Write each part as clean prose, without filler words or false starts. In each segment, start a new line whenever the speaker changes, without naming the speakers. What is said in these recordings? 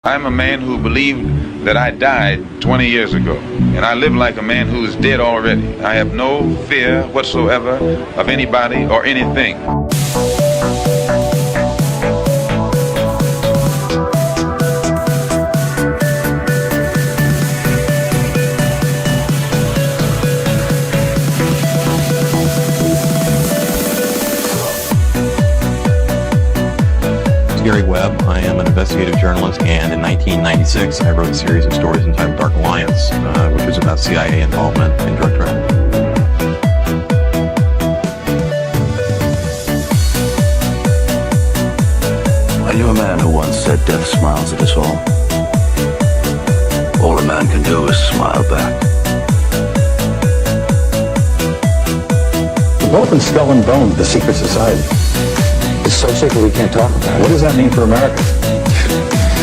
I'm a man who believed that I died 20 years ago, and I live like a man who is dead already. I have no fear whatsoever of anybody or anything.
Gary Webb. I am an investigative journalist, and in 1996 I wrote a series of stories entitled Dark Alliance, which was about CIA involvement in drug trafficking.
I knew a man who once said death smiles at us all. All a man can do is smile back.
We've both been skull and bone, the secret society.
It's so secret we can't talk about it.
What does that mean for America?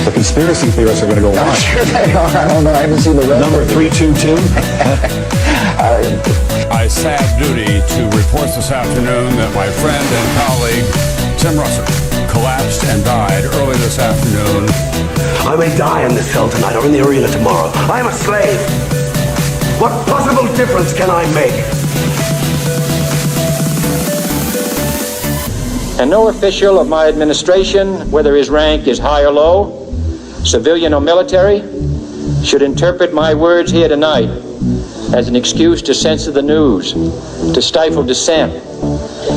The conspiracy theorists are going to go
I'm
wild.
sure they are. I don't know. I haven't seen the rest.
Number 322.
I have duty to report this afternoon that my friend and colleague, Tim Russert, collapsed and died early this afternoon.
I may die in this cell tonight or in the arena tomorrow. I am a slave. What possible difference can I make?
And no official of my administration, whether his rank is high or low, civilian or military, should interpret my words here tonight as an excuse to censor the news, to stifle dissent,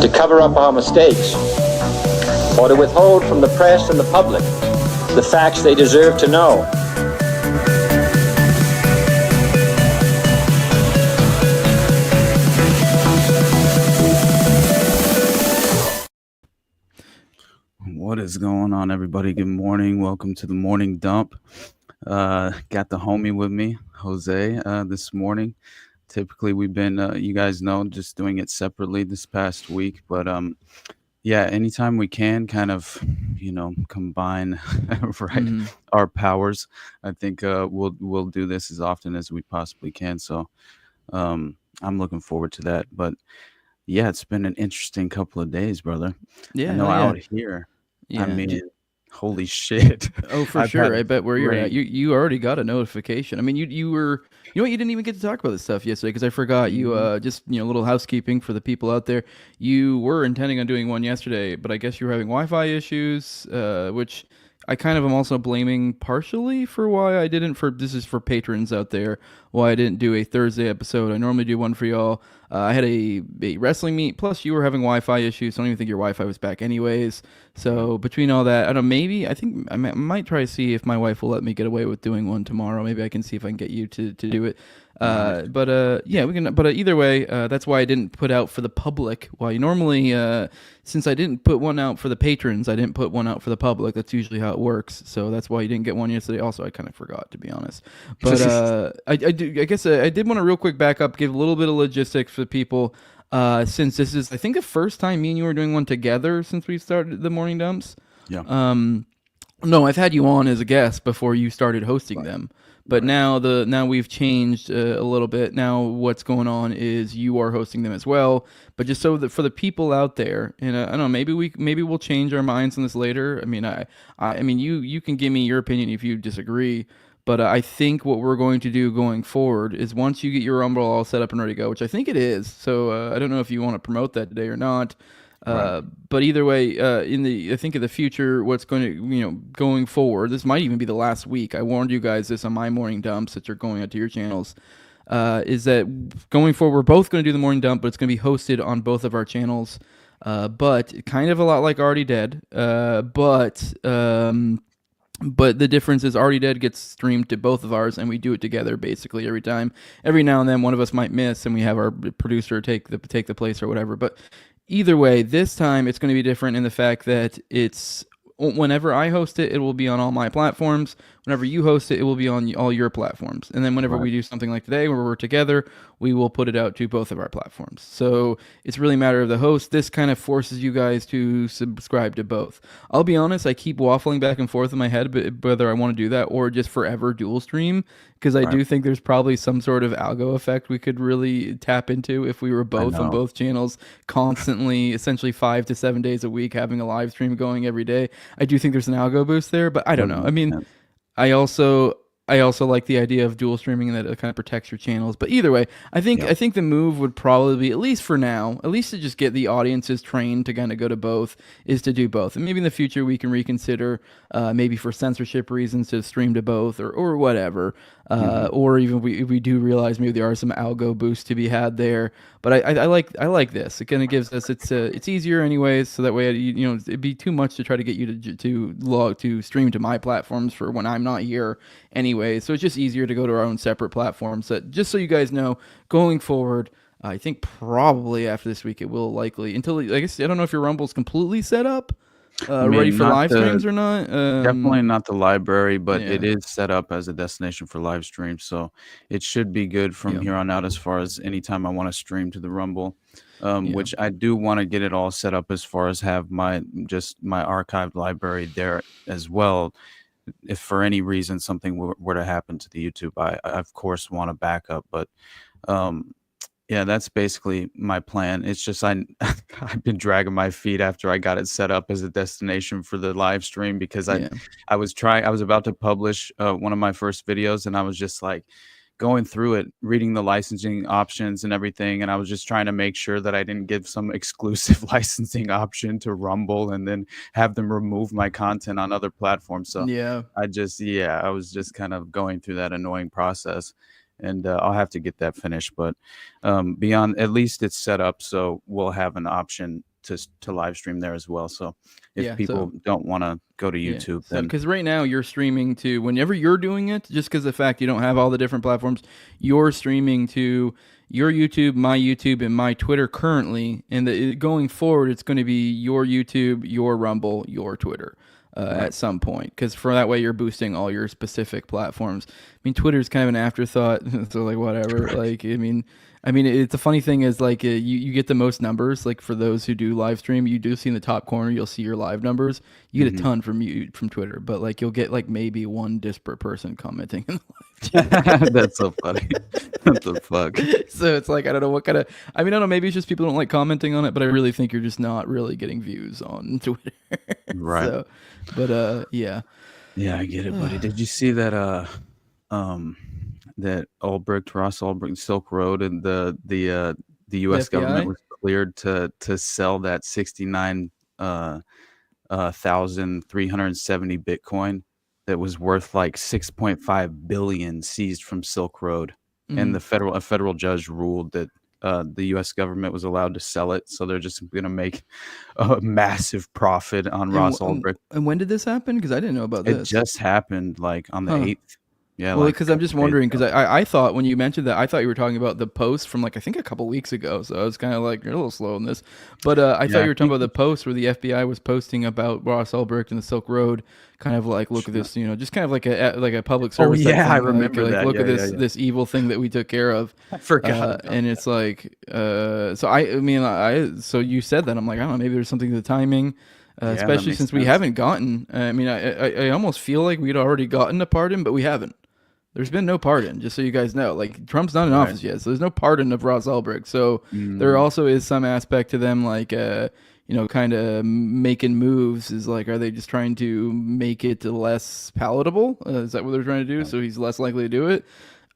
to cover up our mistakes, or to withhold from the press and the public the facts they deserve to know.
What is going on, everybody? Good morning. Welcome to the morning dump. Got the homie with me, Jose, this morning. Typically, we've been, you guys know, just doing it separately this past week. But yeah, anytime we can kind of, combine our powers, I think we'll do this as often as we possibly can. So I'm looking forward to that. But yeah, it's been an interesting couple of days, brother.
Yeah,
I know out here.
Yeah.
I mean, holy shit.
Oh, for sure. I bet where you're at. You already got a notification. I mean, you were, you didn't even get to talk about this stuff yesterday because I forgot. You just, little housekeeping for the people out there. You were intending on doing one yesterday, but I guess you were having Wi-Fi issues, which I kind of am also blaming partially for why I didn't. This is for patrons out there, why I didn't do a Thursday episode. I normally do one for y'all. I had a wrestling meet, plus you were having Wi-Fi issues, so I don't even think your Wi-Fi was back anyways. So between all that, I don't know, I think I might try to see if my wife will let me get away with doing one tomorrow. Maybe I can see if I can get you to do it. Yeah, we can. But either way, that's why I didn't put out for the public. Why normally, since I didn't put one out for the patrons, I didn't put one out for the public. That's usually how it works. So that's why you didn't get one yesterday. Also, I kind of forgot, to be honest. But I guess I did want to real quick back up, give a little bit of logistics for people. Since this is, I think, the first time me and you are doing one together since we've started the morning dumps.
Yeah.
No, I've had you on as a guest before you started hosting them. But now we've changed a little bit. Now what's going on is you are hosting them as well. But just so that for the people out there, and I don't know, maybe we'll change our minds on this later. I mean, you can give me your opinion if you disagree. But I think what we're going to do going forward is once you get your Rumble all set up and ready to go, which I think it is. So I don't know if you want to promote that today or not. But either way, I think of the future, what's going to, going forward, this might even be the last week. I warned you guys this on my morning dumps that are going out to your channels, is that going forward, we're both going to do the morning dump, but it's going to be hosted on both of our channels. But kind of a lot like Already Dead. But the difference is Already Dead gets streamed to both of ours, and we do it together basically every time. Every now and then one of us might miss, and we have our producer take the place or whatever. But either way, this time it's going to be different in the fact that it's whenever I host it, it will be on all my platforms. Whenever you host it, it will be on all your platforms. And then whenever we do something like today where we're together, we will put it out to both of our platforms. So it's really a matter of the host. This kind of forces you guys to subscribe to both. I'll be honest, I keep waffling back and forth in my head whether I want to do that or just forever dual stream, because I do think there's probably some sort of algo effect we could really tap into if we were both on both channels constantly, essentially 5 to 7 days a week, having a live stream going every day. I do think there's an algo boost there, but I don't know. I mean, I also like the idea of dual streaming, and that it kind of protects your channels. But either way, I think the move would probably be, at least for now, at least to just get the audiences trained to kind of go to both, is to do both. And maybe in the future we can reconsider, maybe for censorship reasons, to stream to both or whatever. Or even if we do realize maybe there are some algo boosts to be had there. But I like this. It kind of gives us, it's easier anyways. So that way, it'd be too much to try to get you to stream to my platforms for when I'm not here anyway. So it's just easier to go to our own separate platforms. That, just so you guys know, going forward, I think probably after this week it will likely, until, I guess, I don't know if your Rumble's completely set up, ready for live streams or not.
Definitely not the library, but it is set up as a destination for live streams, so it should be good from here on out as far as anytime I want to stream to the Rumble. Which I do want to get it all set up as far as have my archived library there as well. If for any reason something were to happen to the YouTube, I of course want a backup. But yeah, that's basically my plan. It's just I've been dragging my feet after I got it set up as a destination for the live stream, because I was about to publish one of my first videos, and I was just like going through it, reading the licensing options and everything, and I was just trying to make sure that I didn't give some exclusive licensing option to Rumble and then have them remove my content on other platforms. So I was just kind of going through that annoying process, and I'll have to get that finished. But beyond, at least it's set up so we'll have an option to live stream there as well. So if people don't want to go to YouTube, then,
because right now you're streaming to, whenever you're doing it, just because of the fact you don't have all the different platforms, you're streaming to your YouTube, my YouTube, and my Twitter currently, and going forward it's going to be your YouTube, your Rumble, your Twitter. At some point, because for that way you're boosting all your specific platforms. I mean, Twitter's kind of an afterthought, so like whatever. Like, I mean, it's the funny thing is, like, you get the most numbers. Like, for those who do live stream, you do see in the top corner, you'll see your live numbers. You get a ton from Twitter, but like you'll get like maybe one disparate person commenting in the live chat.
That's so funny. What the fuck?
So it's like, I don't know what kind of, I mean, I don't know, maybe it's just people don't like commenting on it, but I really think you're just not really getting views on Twitter.
Right.
So, but yeah,
I get it, buddy. Did you see that that Ross Ulbricht, Silk Road, and the U.S. government was cleared to sell that 69,370 Bitcoin that was worth like 6.5 billion seized from Silk Road, and a federal judge ruled that the U.S. government was allowed to sell it, so they're just going to make a massive profit on Ross Ulbricht.
And when did this happen? Because I didn't know about this.
It just happened like on the 8th. Yeah,
well, because I'm just wondering, because I thought when you mentioned that, I thought you were talking about the post from like, I think a couple weeks ago. So I was kind of like, you're a little slow on this. But I thought you were talking about the post where the FBI was posting about Ross Ulbricht and the Silk Road, kind of like, look at this, just kind of like a public service.
Oh, yeah, I remember that.
Look at this evil thing that we took care of.
I forgot.
And it's like, so you said that. I'm like, I don't know, maybe there's something to the timing. Especially since we haven't gotten, I almost feel like we'd already gotten a pardon, but we haven't. There's been no pardon, just so you guys know. Like, Trump's not in office yet, so there's no pardon of Ross Ulbricht. So there also is some aspect to them, like, kind of making moves. Is like, are they just trying to make it less palatable? Is that what they're trying to do? So he's less likely to do it.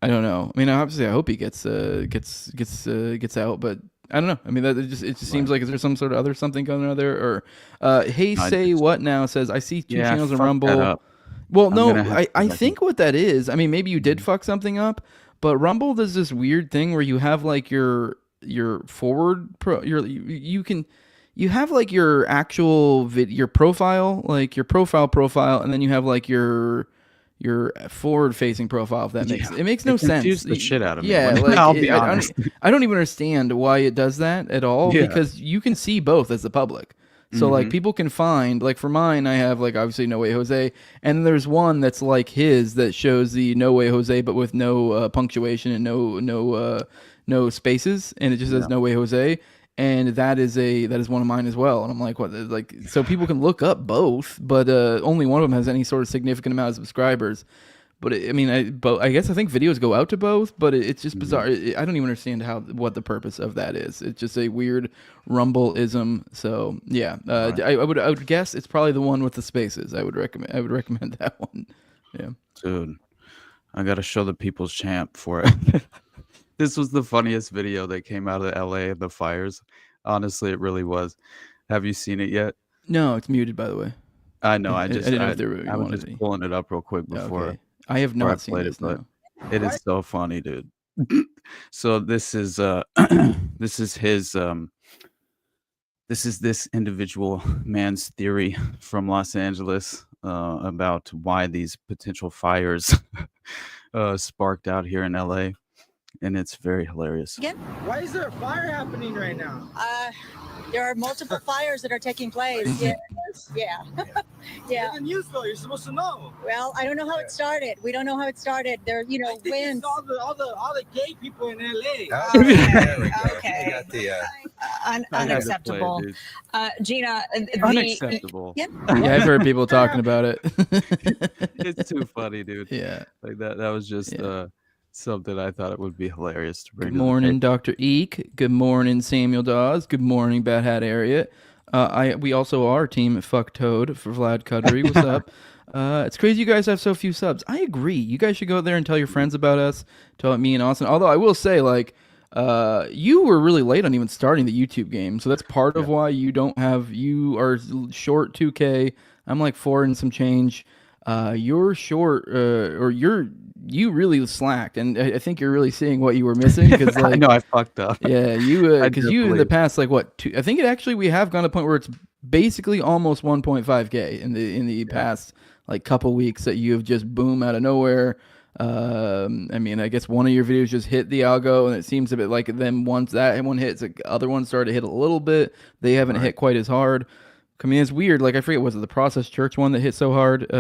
I don't know. I mean, obviously, I hope he gets out, but I don't know. I mean, it just seems like, is there some sort of other something going on there? Or What Now says, I see two channels in Rumble. Well, no, I think what that is, I mean, maybe you did fuck something up, but Rumble does this weird thing where you have like your forward you have like your actual your profile, like your profile, and then you have like your forward facing profile, if that makes no sense.
Confused the shit out of me.
Yeah, like,
I'll be honest.
I don't even understand why it does that at all, because you can see both as the public. So like people can find, like for mine, I have like obviously No Way Jose, and there's one that's like his that shows the No Way Jose but with no punctuation and no spaces, and it just says No Way Jose, and that is one of mine as well. And I'm like, what? Like, so people can look up both, but only one of them has any sort of significant amount of subscribers. But I think videos go out to both, but it's just bizarre. I don't even understand what the purpose of that is. It's just a weird Rumble-ism. So yeah, I would guess it's probably the one with the spaces. I would recommend that one. Yeah.
Dude, I got to show the People's Champ for it. This was the funniest video that came out of LA of the fires. Honestly, it really was. Have you seen it yet?
No, it's muted, by the way.
I know. I
didn't know if there
I was just pulling it up real quick before.
Okay. I have not seen this,
but
no.
it is so funny, dude. So this is this is his this is this individual man's theory from Los Angeles about why these potential fires sparked out here in LA, and it's very hilarious.
Again?
Why is there a fire happening right now?
There are multiple fires that are taking place. Yeah. Yeah.
In the news, though, you're supposed to know.
Well, I don't know how it started. We don't know how it started. There, winds.
All the gay people in LA.
Okay. Got the, unacceptable. Gina,
unacceptable.
Yeah,
I've heard people talking about it.
It's too funny, dude.
Yeah.
Like that was just something I thought it would be hilarious to bring.
Good morning, Dr. Eek. Good morning, Samuel Dawes. Good morning, Bad Hat Area. We also are Team Fuck Toad for Vlad Cuddery. What's up? It's crazy you guys have so few subs. I agree. You guys should go out there and tell your friends about us. Tell me and Austin. Although I will say, like, you were really late on even starting the YouTube game, so that's part of why you are short 2K. I'm like 4 and some change. You're short, you really slacked, and I think you're really seeing what you were missing. Because like,
I know I fucked up.
Yeah, because you in the past, like what? I think we have gone to the point where it's basically almost 1.5K in the past like couple weeks that you have just boom out of nowhere. I mean, I guess one of your videos just hit the algo, and it seems a bit like then once that one hits, the other ones started to hit a little bit. They haven't hit quite as hard. I mean, it's weird. Like I forget, was it the Process Church one that hit so hard?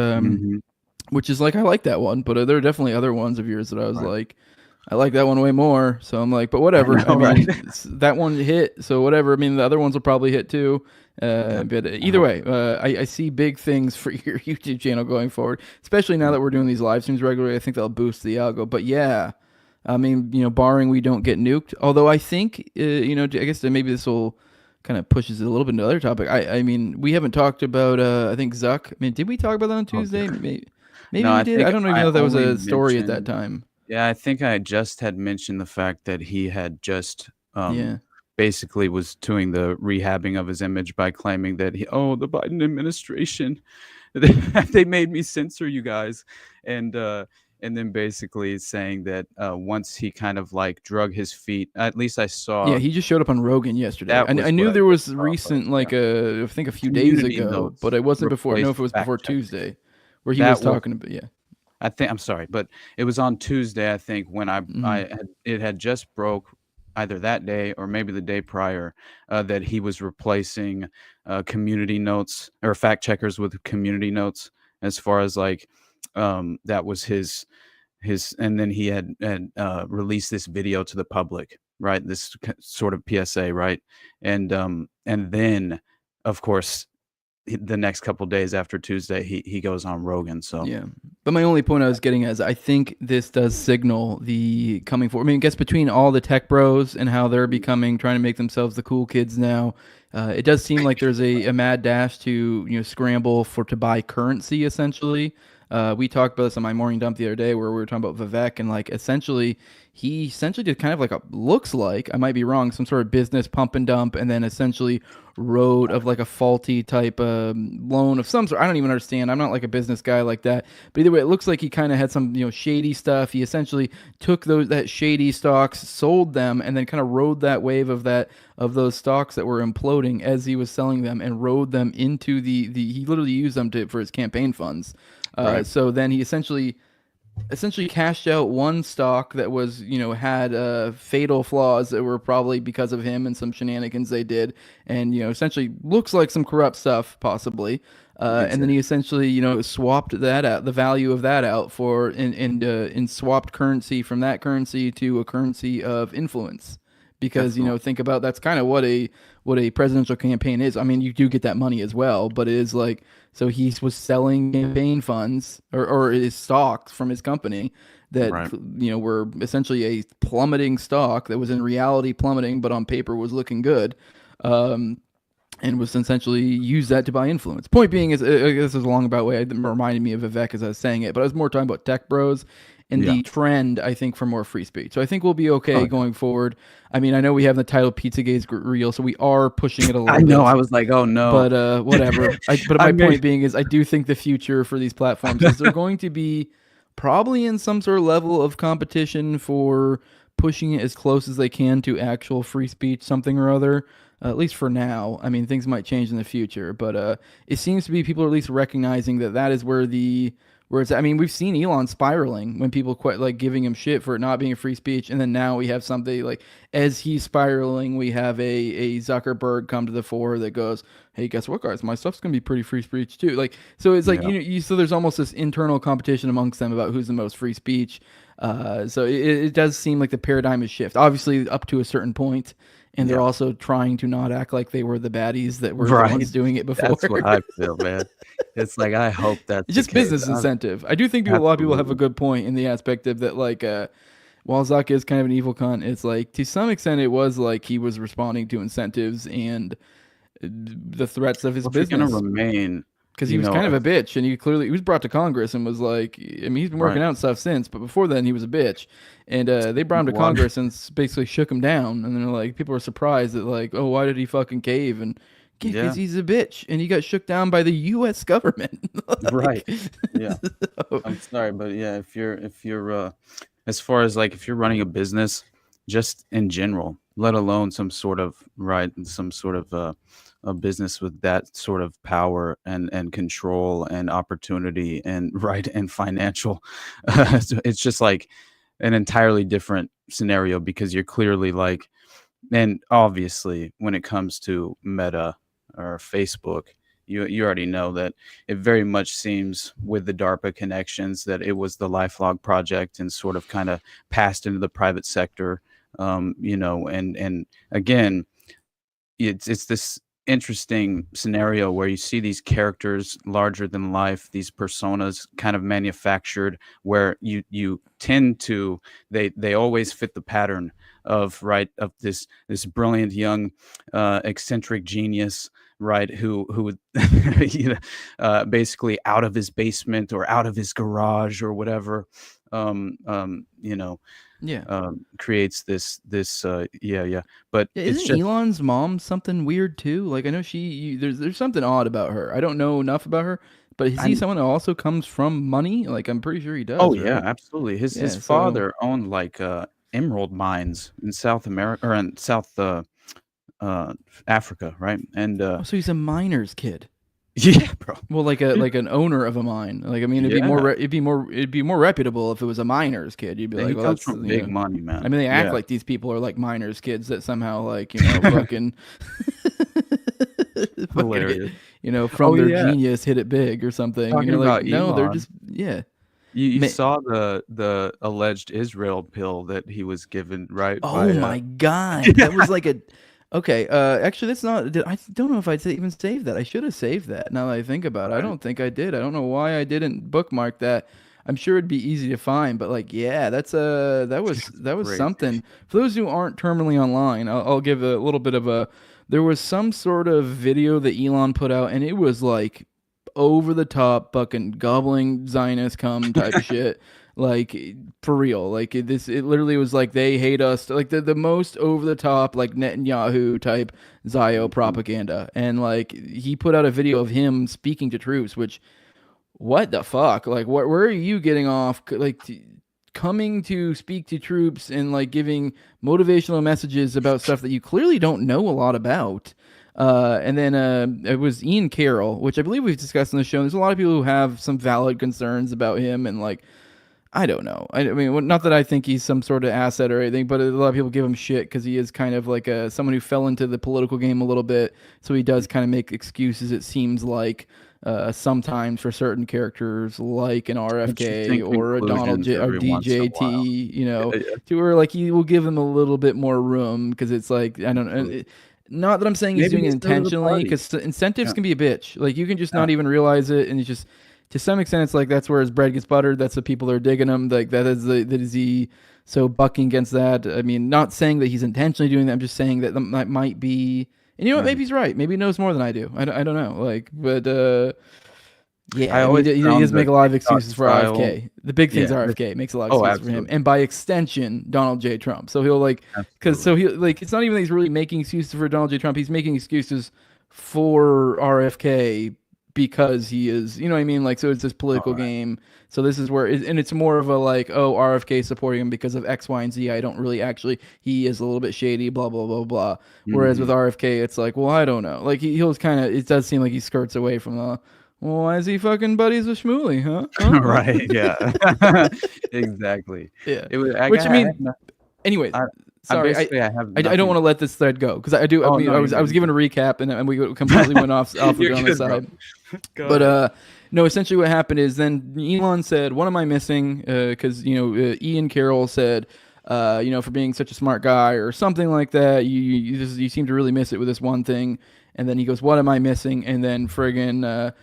Which is like, I like that one, but there are definitely other ones of yours that I was like, I like that one way more. So I'm like, but whatever. I mean, that one hit, so whatever. I mean, the other ones will probably hit too. But either way, I see big things for your YouTube channel going forward, especially now that we're doing these live streams regularly. I think that'll boost the algo. But yeah, I mean, barring we don't get nuked. Although I think, I guess that maybe this will kind of pushes it a little bit into another topic. I mean, we haven't talked about, I think Zuck. I mean, did we talk about that on Tuesday? Maybe
No,
we did. I don't even know if that was a story at that time.
Yeah, I think I just had mentioned the fact that he had just basically was doing the rehabbing of his image by claiming that the Biden administration, they made me censor you guys, and then basically saying that once he kind of like drug his feet, at least I saw.
Yeah, he just showed up on Rogan yesterday. I knew there was recent, I think a few days ago, but it wasn't before. I don't know if it was before Tuesday. Where he was talking about,
I'm sorry, but it was on Tuesday, I think, when it had just broke either that day or maybe the day prior that he was replacing community notes or fact checkers with community notes, as far as like that was his, and then he had released this video to the public, right? This sort of PSA, right? And then, of course, the next couple days after Tuesday, he goes on Rogan. So
yeah, but my only point I was getting is I think this does signal the coming forward. I mean, I guess between all the tech bros and how they're trying to make themselves the cool kids now, it does seem like there's a mad dash to scramble to buy currency essentially. We talked about this on my morning dump the other day where we were talking about Vivek, and like he did kind of like looks like, I might be wrong, some sort of business pump and dump, and then essentially wrote of like a faulty type loan of some sort. I don't even understand. I'm not like a business guy like that. But either way, it looks like he kind of had some shady stuff. He essentially took that shady stocks, sold them, and then kind of rode that wave of those stocks that were imploding as he was selling them, and rode them into he literally used them for his campaign funds. Right. So then he essentially cashed out one stock that was, had fatal flaws that were probably because of him and some shenanigans they did, and essentially looks like some corrupt stuff possibly. And then he essentially, swapped that out, the value of that out for in swapped currency from that currency to a currency of influence. Because think about, that's kind of what a presidential campaign is. I mean, you do get that money as well, but it is like, so he was selling campaign funds or his stocks from his company that were essentially a plummeting stock that was in reality plummeting, but on paper was looking good. And and was essentially used that to buy influence. Point being is, this is a long about way. It reminded me of Vivek as I was saying it, but I was more talking about tech bros and the trend, I think, for more free speech. So I think we'll be okay going forward. I mean, I know we have the title PizzaGate real, so we are pushing it a little bit.
I know. I was like, oh no.
But whatever. But my point being is I do think the future for these platforms is they're going to be probably in some sort of level of competition for pushing it as close as they can to actual free speech, something or other. At least for now. I mean, things might change in the future, but it seems to be people are at least recognizing that is where it's. I mean, we've seen Elon spiraling when people quit, like giving him shit for it not being a free speech, and then now we have something like as he's spiraling, we have a Zuckerberg come to the fore that goes, "Hey, guess what, guys? My stuff's gonna be pretty free speech too." Like, so it's like so there's almost this internal competition amongst them about who's the most free speech. So it does seem like the paradigm is shift, obviously up to a certain point. And they're also trying to not act like they were the baddies that were the ones doing it before.
That's what I feel, man. It's like, I hope that's
it's just business incentive. I do think a lot of people have a good point in the aspect of that, like, while Zuck is kind of an evil cunt, it's like, to some extent, it was like he was responding to incentives and the threats of his business.
Going to remain...
Because he was kind of a bitch, and he was brought to Congress and was like, I mean, he's been working out stuff since, but before then he was a bitch. And they brought him to Congress and basically shook him down. And then like people were surprised that like, oh, why did he fucking cave? And because he's a bitch, and he got shook down by the U.S. government.
Like, right. Yeah. I'm sorry, but yeah, if you're as far as like if you're running a business, just in general, let alone some sort of a business with that sort of power and control and opportunity and financial, it's just like an entirely different scenario, because you're clearly like, and obviously when it comes to Meta or Facebook, you already know that it very much seems with the DARPA connections that it was the LifeLog project and sort of kind of passed into the private sector, and again, it's this interesting scenario where you see these characters larger than life, these personas kind of manufactured, where you tend to they always fit the pattern of this brilliant young eccentric genius, who would basically out of his basement or out of his garage or whatever, creates this but
isn't Elon's mom something weird too? Like, I know there's something odd about her. I don't know enough about her, but is he someone that also comes from money? Like, I'm pretty sure he does.
Oh, right? Yeah, absolutely. His father owned like emerald mines in South America, or in South Africa, right? And
so he's a miner's kid.
Yeah, bro.
Well, like an owner of a mine. Like, I mean, it'd be more reputable if it was a miner's kid. You'd be like, well,
that's from big money, man.
I mean, they act like these people are like miners' kids that somehow like fucking
hilarious.
From their genius hit it big or something.
Talking
and you're like,
about
no,
Elon,
they're just
You saw the alleged Israel pill that he was given, right?
Oh my God, that was like a. Okay, actually, that's not. I don't know if I'd even saved that. I should have saved that. Now that I think about it, I don't think I did. I don't know why I didn't bookmark that. I'm sure it'd be easy to find, but like, yeah, that was something. For those who aren't terminally online, I'll give a little bit of a. There was some sort of video that Elon put out, and it was like over the top, fucking gobbling Zionist cum type shit. Like, for real, like it literally was like, they hate us, like the most over the top, like Netanyahu type Zio propaganda. And like, he put out a video of him speaking to troops, which, what the fuck? Like, where are you getting off? Like, coming to speak to troops and like giving motivational messages about stuff that you clearly don't know a lot about. And then it was Ian Carroll, which I believe we've discussed on the show. There's a lot of people who have some valid concerns about him, and like, I don't know. I mean, not that I think he's some sort of asset or anything, but a lot of people give him shit because he is kind of like someone who fell into the political game a little bit. So he does kind of make excuses, it seems like, sometimes for certain characters, like an RFK or a Donald J or DJT, to where like he will give him a little bit more room because it's like, I don't know. Not that I'm saying he's doing it intentionally, because incentives can be a bitch. Like, you can just not even realize it, and it's just. To some extent, it's like that's where his bread gets buttered. That's the people that are digging him. Like, that is he. So bucking against that. I mean, not saying that he's intentionally doing that. I'm just saying that might be And you know what? Maybe he's right. Maybe he knows more than I do. I don't know. Like, but yeah,
I always
he does make a lot of excuses for
style.
RFK. The big thing's
Yeah.
RFK makes a lot of excuses for him, and by extension, Donald J. Trump. So he'll it's not even that he's really making excuses for Donald J. Trump. He's making excuses for RFK because he is, you know what I mean? Like, so it's this political game. So this is where, and it's more of a like, oh, RFK supporting him because of X, Y, and Z. I don't really actually, he is a little bit shady, blah, blah, blah, blah. Whereas with RFK, it's like, well, I don't know. Like, he'll kind of, it does seem like he skirts away from the, well, why is he fucking buddies with Shmuley, huh?
Right, yeah. Exactly.
Yeah.
It
anyway. Sorry, I don't want to let this thread go because I do.
Oh,
I was giving a recap and we completely went off on the side. But no, essentially what happened is then Elon said, "What am I missing?" Because Ian Carroll said, for being such a smart guy or something like that, you seem to really miss it with this one thing. And then he goes, "What am I missing?" And then friggin'.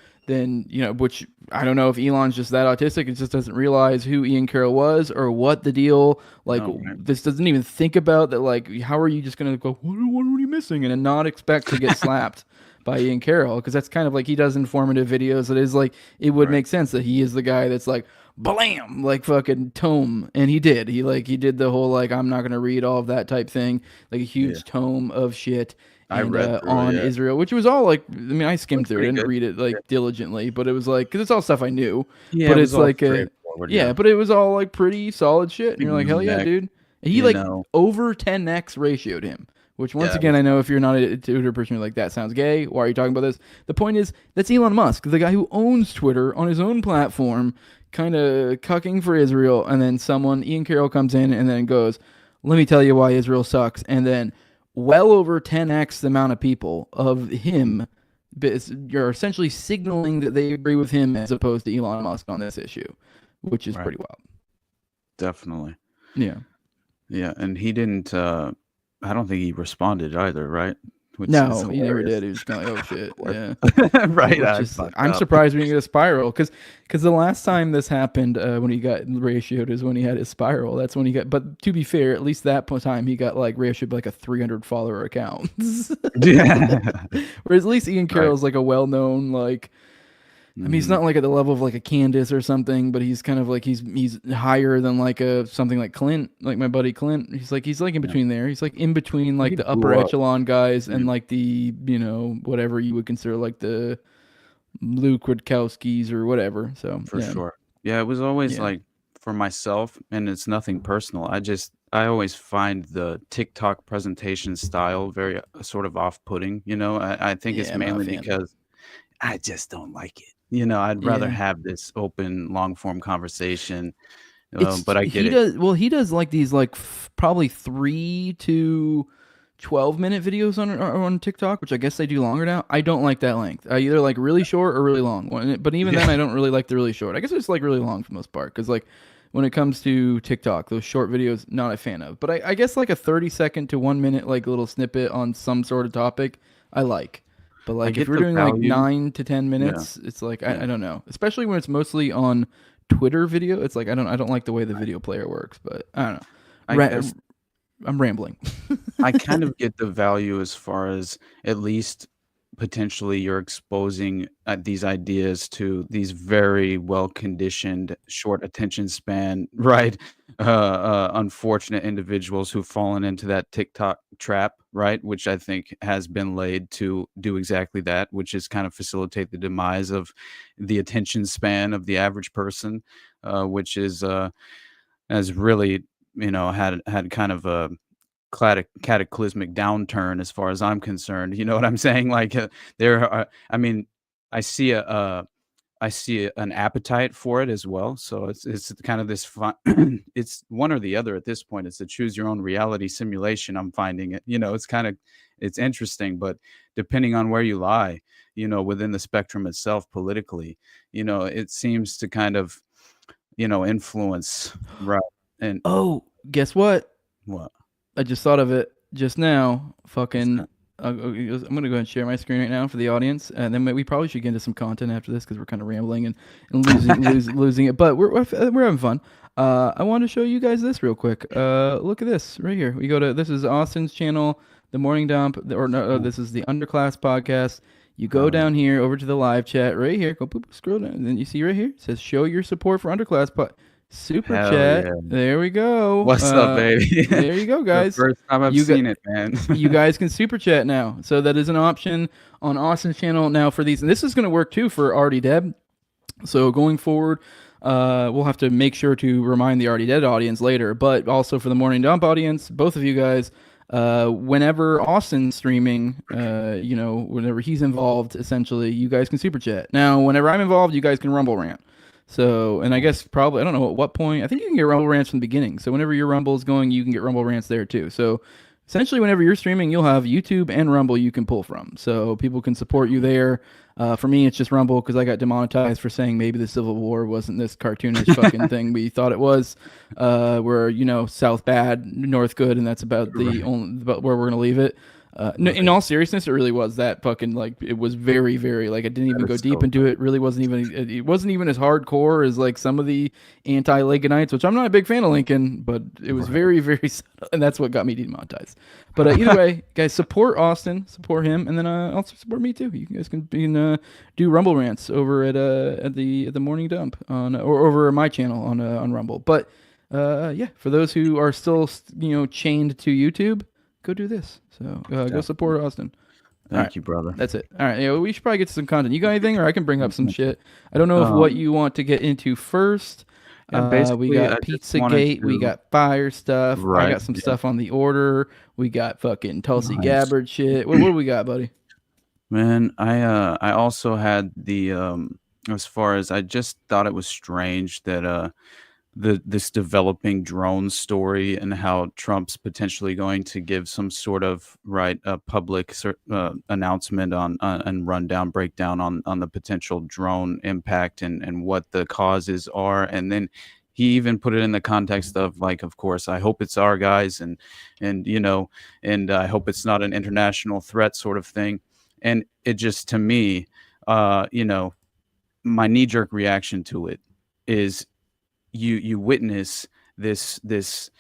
Which I don't know if Elon's just that autistic and just doesn't realize who Ian Carroll was or what the deal. Like, this doesn't even think about that. Like, how are you just going to go, what are you missing? And not expect to get slapped by Ian Carroll. Because that's kind of like he does informative videos. It is like, it would make sense that he is the guy that's like, blam, like fucking tome. And he did. He did the whole, like, I'm not going to read all of that type thing. Like a huge tome of shit. I read on Israel, which was all like, I mean, I skimmed through it, didn't read it like diligently, but it was like, because it's all stuff I knew. Yeah, but it's like, but it was all like pretty solid shit. And you're like, hell yeah, dude. And he over 10x ratioed him, which once again, I know if you're not a Twitter person, you're like, that sounds gay. Why are you talking about this? The point is, that's Elon Musk, the guy who owns Twitter on his own platform, kind of cucking for Israel. And then Ian Carroll comes in and then goes, let me tell you why Israel sucks. And then well over 10x the amount of people of him, you're essentially signaling that they agree with him as opposed to Elon Musk on this issue, which is pretty wild.
Definitely.
Yeah.
Yeah, and he didn't, I don't think he responded either, right?
No, he never did. He was kind of like, oh shit, yeah.
Right.
I'm surprised we didn't get a spiral because the last time this happened when he got ratioed is when he had his spiral. That's when he got. But to be fair, at least that time he got like ratioed by like a 300 follower account. Yeah. Whereas at least Ian Carroll's like a well-known like. I mean, he's not like at the level of like a Candace or something, but he's kind of like he's higher than like something like Clint, like my buddy Clint. He's like in between there. He's like in between like the upper echelon guys and like the whatever you would consider like the Luke Rudkowskis or whatever. So
for sure, yeah, it was always like for myself, and it's nothing personal. I always find the TikTok presentation style very sort of off-putting. I think it's mainly because I just don't like it. I'd rather have this open, long-form conversation. But I get it.
He does like these like probably 3 to 12-minute videos on TikTok, which I guess they do longer now. I don't like that length. I either like really short or really long. But even then, I don't really like the really short. I guess it's like really long for the most part because like when it comes to TikTok, those short videos, not a fan of. But I guess like a 30-second to 1 minute like little snippet on some sort of topic, I like. But like if we're doing like 9 to 10 minutes, it's like I don't know. Especially when it's mostly on Twitter video, it's like I don't like the way the video player works. But I don't know. I'm rambling.
I kind of get the value as far as at least potentially you're exposing these ideas to these very well-conditioned, short attention span, right? Unfortunate individuals who've fallen into that TikTok trap, right? Which I think has been laid to do exactly that, which is kind of facilitate the demise of the attention span of the average person, which is has really, had kind of a cataclysmic downturn as far as I'm concerned. You know what I'm saying? Like I see an appetite for it as well. So it's kind of this fun. It's one or the other at this point. It's a choose your own reality simulation. I'm finding it. It's interesting, but depending on where you lie, within the spectrum itself politically, it seems to kind of, influence. Right. And
guess what?
What?
I just thought of it just now. Fucking, I'm gonna go ahead and share my screen right now for the audience, and then we probably should get into some content after this because we're kind of rambling and losing it. But we're having fun. I wanted to show you guys this real quick. Look at this right here. This is Austin's channel. the Morning Dump, this is the Underclass podcast. You go down here over to the live chat right here. Go scroll down, and then you see right here it says show your support for Underclass Super
Hell
chat.
yeah.
There we go.
What's up, baby?
There you go, guys.
The first time I've seen it, man.
You guys can super chat now. So that is an option on Austin's channel now for these. And this is going to work too for Already Dead. So going forward, we'll have to make sure to remind the Already Dead audience later, but also for the Morning Dump audience, both of you guys, whenever Austin's streaming, whenever he's involved, essentially, you guys can super chat. Now, whenever I'm involved, you guys can Rumble rant. So, and I guess probably, I don't know at what point, I think you can get Rumble rants from the beginning. So whenever your Rumble is going, you can get Rumble rants there too. So essentially, whenever you're streaming, you'll have YouTube and Rumble you can pull from. So people can support you there. For me, it's just Rumble because I got demonetized for saying maybe the Civil War wasn't this cartoonish fucking thing we thought it was. Where, South bad, North good, and that's about about where we're going to leave it. In all seriousness, it really was that fucking, it was very, very, I didn't even go deep into it. It really wasn't even as hardcore as some of the anti-Lincolnites, which I'm not a big fan of Lincoln, but it was very, very subtle, and that's what got me demonetized. But either way, guys, support Austin, support him, and then also support me too. You guys can do Rumble rants over at the Morning Dump or over my channel on Rumble. But for those who are still chained to YouTube, go do this. So go support Austin.
Thank you, brother.
That's it. All right. We should probably get to some content. You got anything, or I can bring up some shit. I don't know if what you want to get into first. We got PizzaGate. We got fire stuff.
Right,
I got some stuff on the order. We got fucking Tulsi Gabbard shit. What do we got, buddy?
Man, I also had the as far as I just thought it was strange that this developing drone story and how Trump's potentially going to give some sort of public announcement on and breakdown on the potential drone impact and what the causes are, and then he even put it in the context of of course I hope it's our guys and I hope it's not an international threat sort of thing, and it just to me my knee-jerk reaction to it is you witness this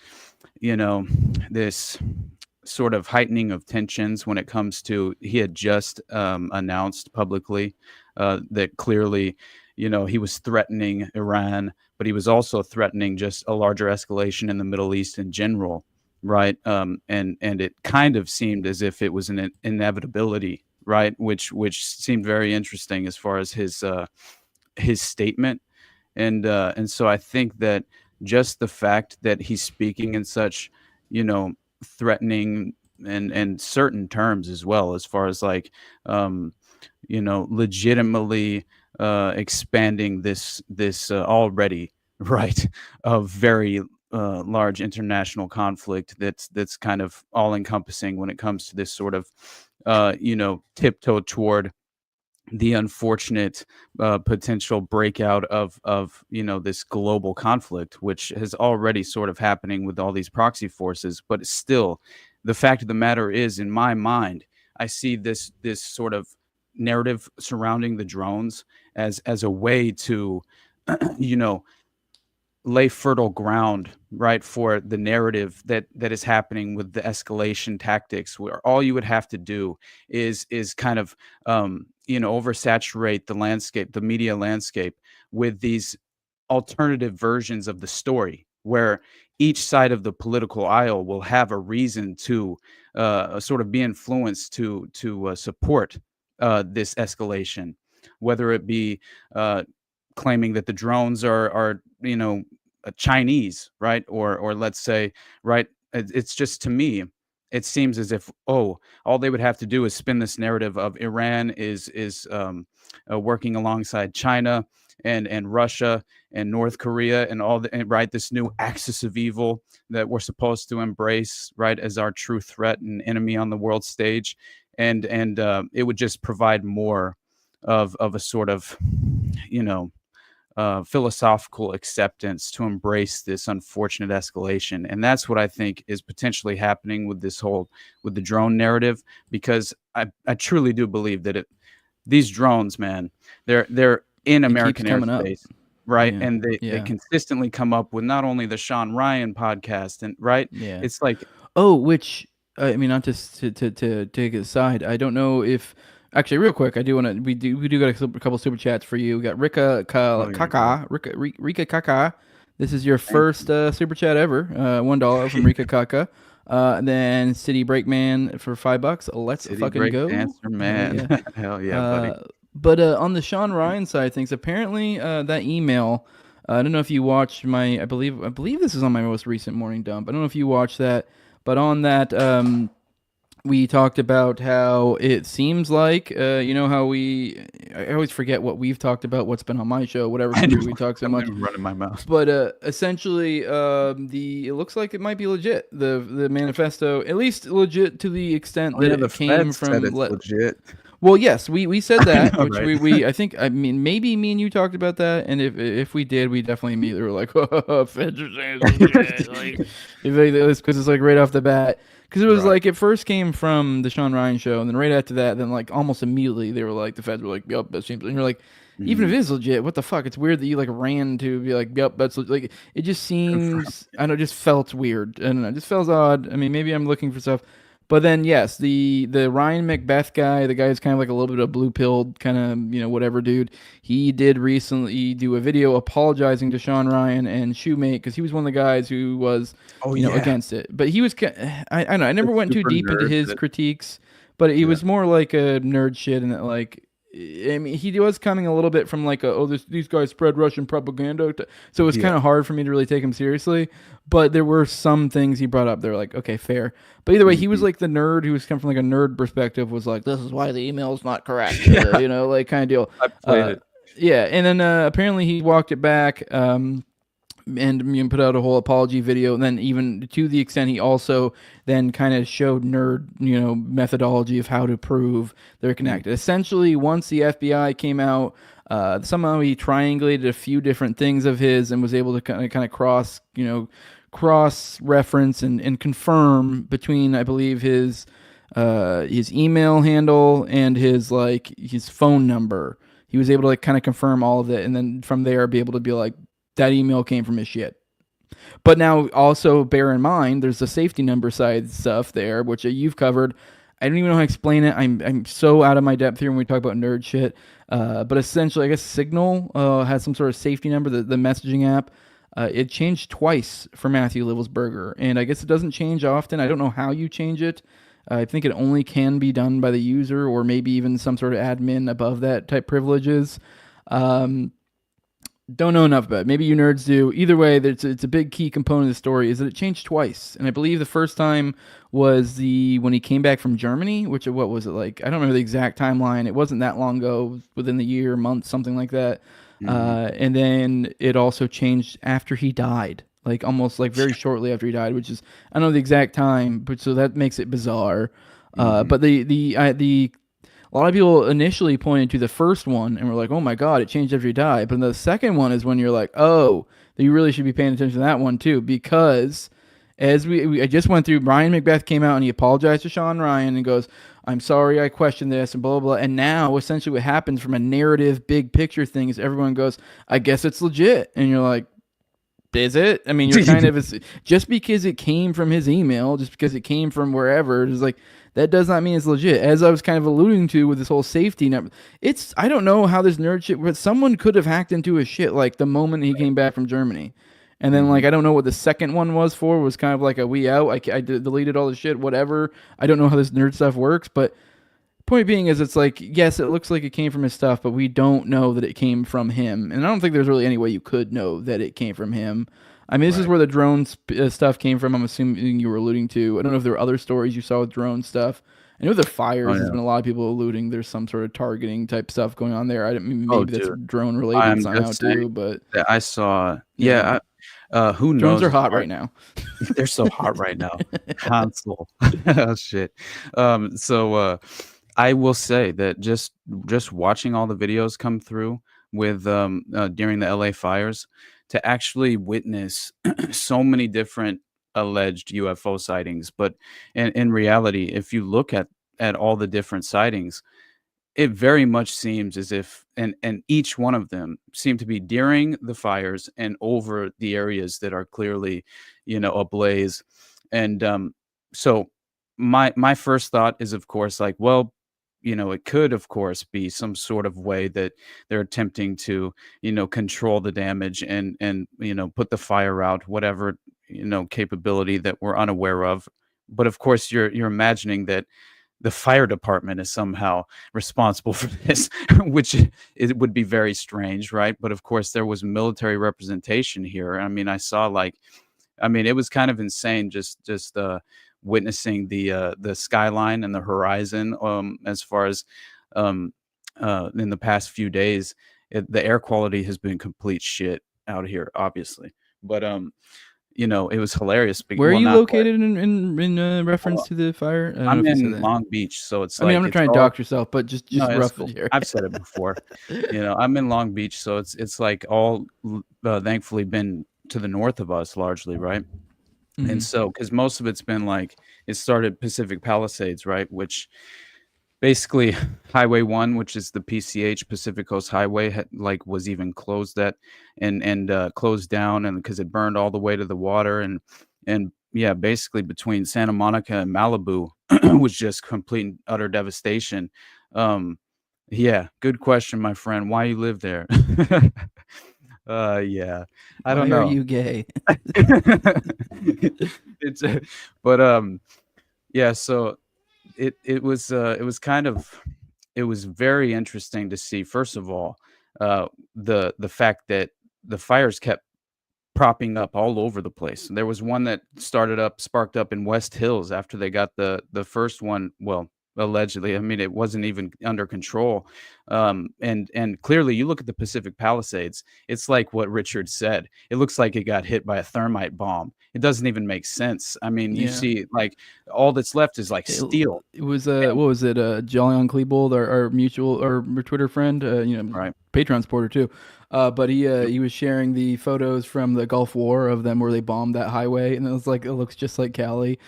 sort of heightening of tensions when it comes to he had just announced publicly that clearly he was threatening Iran, but he was also threatening just a larger escalation in the Middle East in general, right? And it kind of seemed as if it was an inevitability, right? Which seemed very interesting as far as his statement. And so I think that just the fact that he's speaking in such, threatening and certain terms as well, as far as legitimately expanding this already a very large international conflict that's kind of all encompassing when it comes to this sort of tiptoe toward the unfortunate potential breakout of this global conflict, which has already sort of happening with all these proxy forces. But still, the fact of the matter is, in my mind, I see this sort of narrative surrounding the drones as a way to lay fertile ground for the narrative that is happening with the escalation tactics, where all you would have to do is kind of oversaturate the media landscape with these alternative versions of the story, where each side of the political aisle will have a reason to sort of be influenced to support this escalation, whether it be claiming that the drones are Chinese, right? Or let's say, right? It's just, to me, it seems as if all they would have to do is spin this narrative of Iran is working alongside China and Russia and North Korea and this new axis of evil that we're supposed to embrace, right, as our true threat and enemy on the world stage, and it would just provide more of a sort of philosophical acceptance to embrace this unfortunate escalation. And that's what I think is potentially happening with with the drone narrative, because I truly do believe that these drones, man, they're in American airspace, right? Yeah. And they consistently come up with not only the Sean Ryan podcast, and it's like,
which I mean, not to take it aside. I don't know if actually, real quick, I do want to. We do got a couple super chats for you. We got Rika Kaka. This is your first super chat ever. $1 from Rika Kaka. And then City Breakman for $5. Let's
City
fucking
break
go,
dancer, man. Hell yeah, buddy.
But on the Sean Ryan side of things, apparently that email. I don't know if you watched my. I believe this is on my most recent morning dump. I don't know if you watched that, but on that. We talked about how it seems like, how I always forget what we've talked about, what's been on my show, whatever we talk so much.
Running my mouth.
But essentially, it looks like it might be legit. The manifesto, at least legit to the extent that it came from.
Legit.
Well, yes, we said that,
know,
which
right?
I think, maybe me and you talked about that, and if we did, we definitely immediately were like, oh, feds are saying legit, like, because it's like right off the bat. Because it was like, it first came from the Sean Ryan show, and then right after that, then like almost immediately, they were like, the feds were like, yup, that seems, and you're like, even if it is legit, what the fuck? It's weird that you like ran to be like, yup, that's like, it just seems, I don't know, it just felt weird. I don't know, it just felt odd. I mean, maybe I'm looking for stuff. But then, yes, the Ryan Macbeth guy, the guy who's kind of like a little bit of blue-pilled kind of, whatever dude, he did recently do a video apologizing to Sean Ryan and Shoemate because he was one of the guys who was, against it. But he was, I don't know, I never went too deep into his critiques, but he was more like a nerd shit and that like, I mean, he was coming a little bit from like these guys spread Russian propaganda, so it was kind of hard for me to really take him seriously. But there were some things he brought up. They're like, okay, fair. But either way, he was like the nerd who was coming from like a nerd perspective. Was like, this is why the email is not correct, like kind of deal.
I played it.
Yeah, and then apparently he walked it back. And put out a whole apology video, and then even to the extent he also then kind of showed nerd, methodology of how to prove they're connected. Essentially, once the FBI came out, somehow he triangulated a few different things of his and was able to kind of cross reference and confirm between, I believe, his email handle and his phone number. He was able to kind of confirm all of it, and then from there be able to be like, that email came from his shit. But now also bear in mind, there's the safety number side stuff there, which you've covered. I don't even know how to explain it. I'm so out of my depth here when we talk about nerd shit. But essentially, I guess Signal has some sort of safety number, the messaging app. It changed twice for Matthew Livelsberger, and I guess it doesn't change often. I don't know how you change it. I think it only can be done by the user or maybe even some sort of admin above that type privileges. Don't know enough about it. Maybe you nerds do. Either way, it's a big key component of the story is that it changed twice. And I believe the first time was when he came back from Germany, which, what was it like? I don't remember the exact timeline. It wasn't that long ago, within the year, month, something like that. And then it also changed after he died, like almost like very shortly after he died, which is, I don't know the exact time, but so that makes it bizarre. But a lot of people initially pointed to the first one and were like, oh my God, it changed after he died. But the second one is when you're like, oh, you really should be paying attention to that one too, because as I just went through, Ryan Macbeth came out and he apologized to Sean Ryan and goes, I'm sorry I questioned this and blah, blah, blah. And now essentially what happens from a narrative big picture thing is everyone goes, I guess it's legit. And you're like, is it? I mean, you're kind of, just because it came from his email, just because it came from wherever, it's like, that does not mean it's legit. As I was kind of alluding to with this whole safety number, I don't know how this nerd shit, but someone could have hacked into his shit like the moment he came back from Germany. And then I don't know what the second one was kind of like a we out. I deleted all the shit, whatever. I don't know how this nerd stuff works, but point being is it's like, yes, it looks like it came from his stuff, but we don't know that it came from him. And I don't think there's really any way you could know that it came from him. I mean, this is where the drone stuff came from. I'm assuming you were alluding to. I don't know if there were other stories you saw with drone stuff. I know the fires. There's been a lot of people alluding. There's some sort of targeting type stuff going on there. Maybe that's drone related somehow too. But
I saw. Yeah. Who knows?
Drones are hot right now.
They're so hot right now. Console. Oh shit. So I will say that just watching all the videos come through with during the LA fires, to actually witness so many different alleged UFO sightings. But in reality, if you look at all the different sightings, it very much seems as if, and each one of them seem to be during the fires and over the areas that are clearly, ablaze. And so my first thought is, of course, like, well, it could, of course, be some sort of way that they're attempting to, control the damage and put the fire out, whatever, capability that we're unaware of. But of course, you're imagining that the fire department is somehow responsible for this, which it would be very strange, right? But of course, there was military representation here. I mean, it was kind of insane just witnessing the skyline and the horizon, as far as in the past few days. The air quality has been complete shit out here, obviously. But it was hilarious.
Where are you located in reference to the fire?
I'm in Long Beach, so it's
I mean, I'm not trying to dox yourself, but just
No, it's
roughly
cool.
here.
I've said it before. I'm in Long Beach, so it's like all thankfully been to the north of us largely, right?
Mhm.
And so, because most of it's been like, it started Pacific Palisades, right? Which basically Highway 1, which is the PCH, Pacific Coast Highway, was even closed and closed down, and because it burned all the way to the water, and yeah, basically between Santa Monica and Malibu was just complete and utter devastation. Yeah, good question, my friend. Why you live there? Yeah, I don't know.
Why are you gay?
It's but yeah, so it was kind of, it was very interesting to see, first of all, the fact that the fires kept propping up all over the place. There was one that sparked up in West Hills after they got the first one, well, allegedly. I mean, it wasn't even under control. And clearly, you look at the Pacific Palisades, it's like what Richard said. It looks like it got hit by a thermite bomb. It doesn't even make sense. I mean, you
Yeah.
see, like, all that's left is like steel.
It was what was it? Jolyon Klebold, our mutual or Twitter friend,
Right.
Patreon supporter too. But he was sharing the photos from the Gulf War of them where they bombed that highway, and it was like, it looks just like Cali.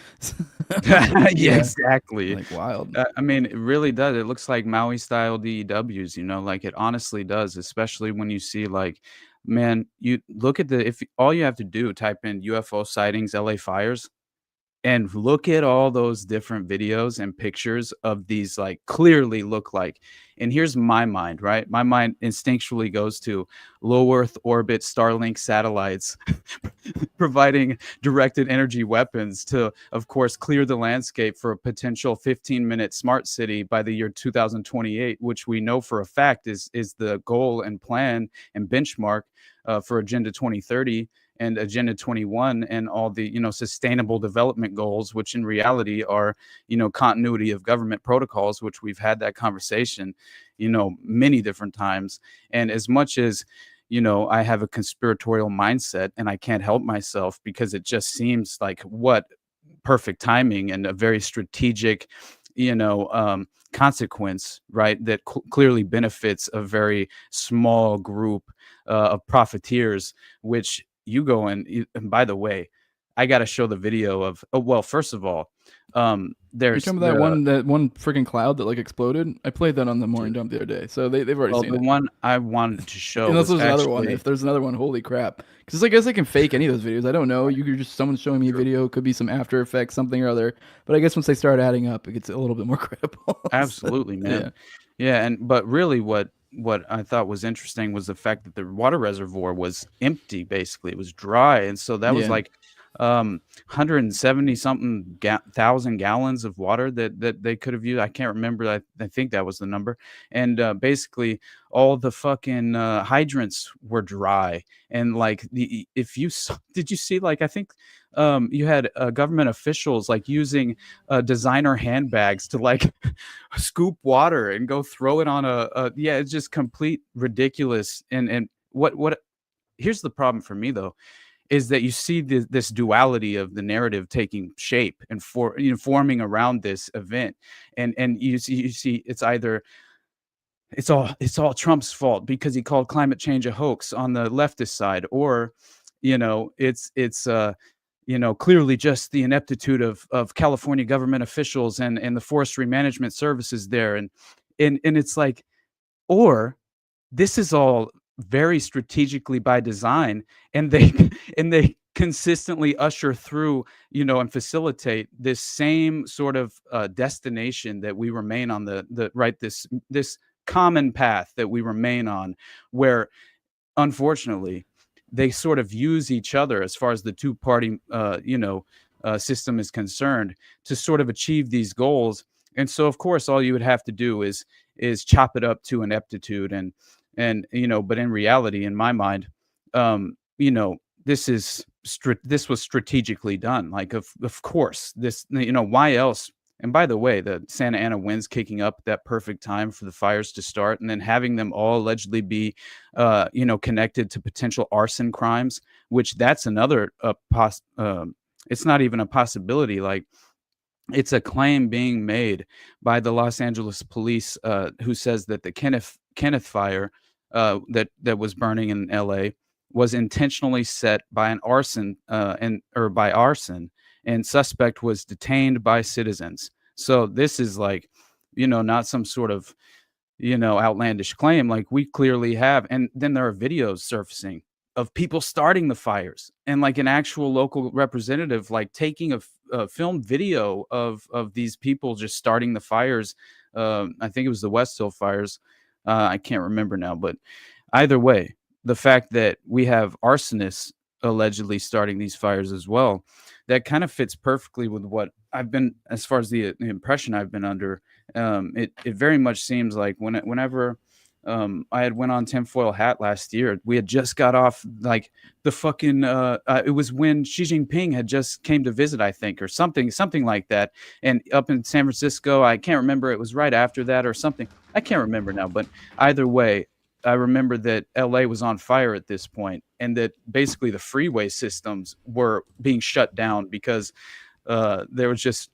Yeah, exactly.
Like wild.
I mean, it really does. It looks like Maui style DEWs, like it honestly does, especially when you see, like, man, you look at if all you have to do, type in UFO sightings, LA fires, and look at all those different videos and pictures of these, like, clearly look like, and here's my mind, right? My mind instinctually goes to low Earth orbit Starlink satellites providing directed energy weapons to, of course, clear the landscape for a potential 15-minute smart city by the year 2028, which we know for a fact is the goal and plan and benchmark for Agenda 2030 and Agenda 21 and all the, sustainable development goals, which in reality are, continuity of government protocols, which we've had that conversation, many different times. And as much as, I have a conspiratorial mindset and I can't help myself because it just seems like what perfect timing and a very strategic, consequence, right? That clearly benefits a very small group of profiteers, which you go in. And by the way, I got to show the video of, first of all, there's
that one freaking cloud that like exploded. I played that on the morning dump the other day, so they've already seen
the
it.
one I wanted to show.
Unless there's another one. If there's another one, holy crap! Because I guess I can fake any of those videos. I don't know. You could just, someone's showing me a video, could be some After Effects, something or other. But I guess once they start adding up, it gets a little bit more credible.
Absolutely, man. Yeah, but really, what I thought was interesting was the fact that the water reservoir was empty. Basically, it was dry, and so that was like 170 something thousand gallons of water that they could have used. I can't remember. I think that was the number. And basically all the fucking hydrants were dry. And like did you see, like, I think you had government officials like using designer handbags to like scoop water and go throw it on it's just complete ridiculous. And what here's the problem for me though, is that you see this duality of the narrative taking shape and forming around this event, and you see it's either it's all Trump's fault because he called climate change a hoax on the leftist side, or it's clearly just the ineptitude of California government officials and the forestry management services there, and it's like, or this is all very strategically by design, and they consistently usher through, and facilitate this same sort of destination that we remain on this common path that we remain on, where unfortunately they sort of use each other as far as the two-party system is concerned to sort of achieve these goals. And so of course all you would have to do is chop it up to ineptitude, and but in reality, in my mind, this was strategically done. Like, of course, this, why else? And by the way, the Santa Ana winds kicking up at that perfect time for the fires to start, and then having them all allegedly be, connected to potential arson crimes, which that's another it's not even a possibility. Like, it's a claim being made by the Los Angeles police, who says that the Kenneth fire that was burning in LA was intentionally set by an arson, by arson, and suspect was detained by citizens. So this is like, not some sort of, outlandish claim. Like, we clearly have, and then there are videos surfacing of people starting the fires, and like an actual local representative, like taking a film video of these people just starting the fires. I think it was the West Hill fires. I can't remember now, but either way, the fact that we have arsonists allegedly starting these fires as well, that kind of fits perfectly with what I've been, as far as the impression I've been under. It very much seems like whenever I had went on tinfoil hat last year, we had just got off like the fucking it was when Xi Jinping had just came to visit, I think, or something like that, and up in San Francisco, I can't remember, it was right after that or something, I can't remember now, but either way, I remember that LA was on fire at this point, and that basically the freeway systems were being shut down because there was just,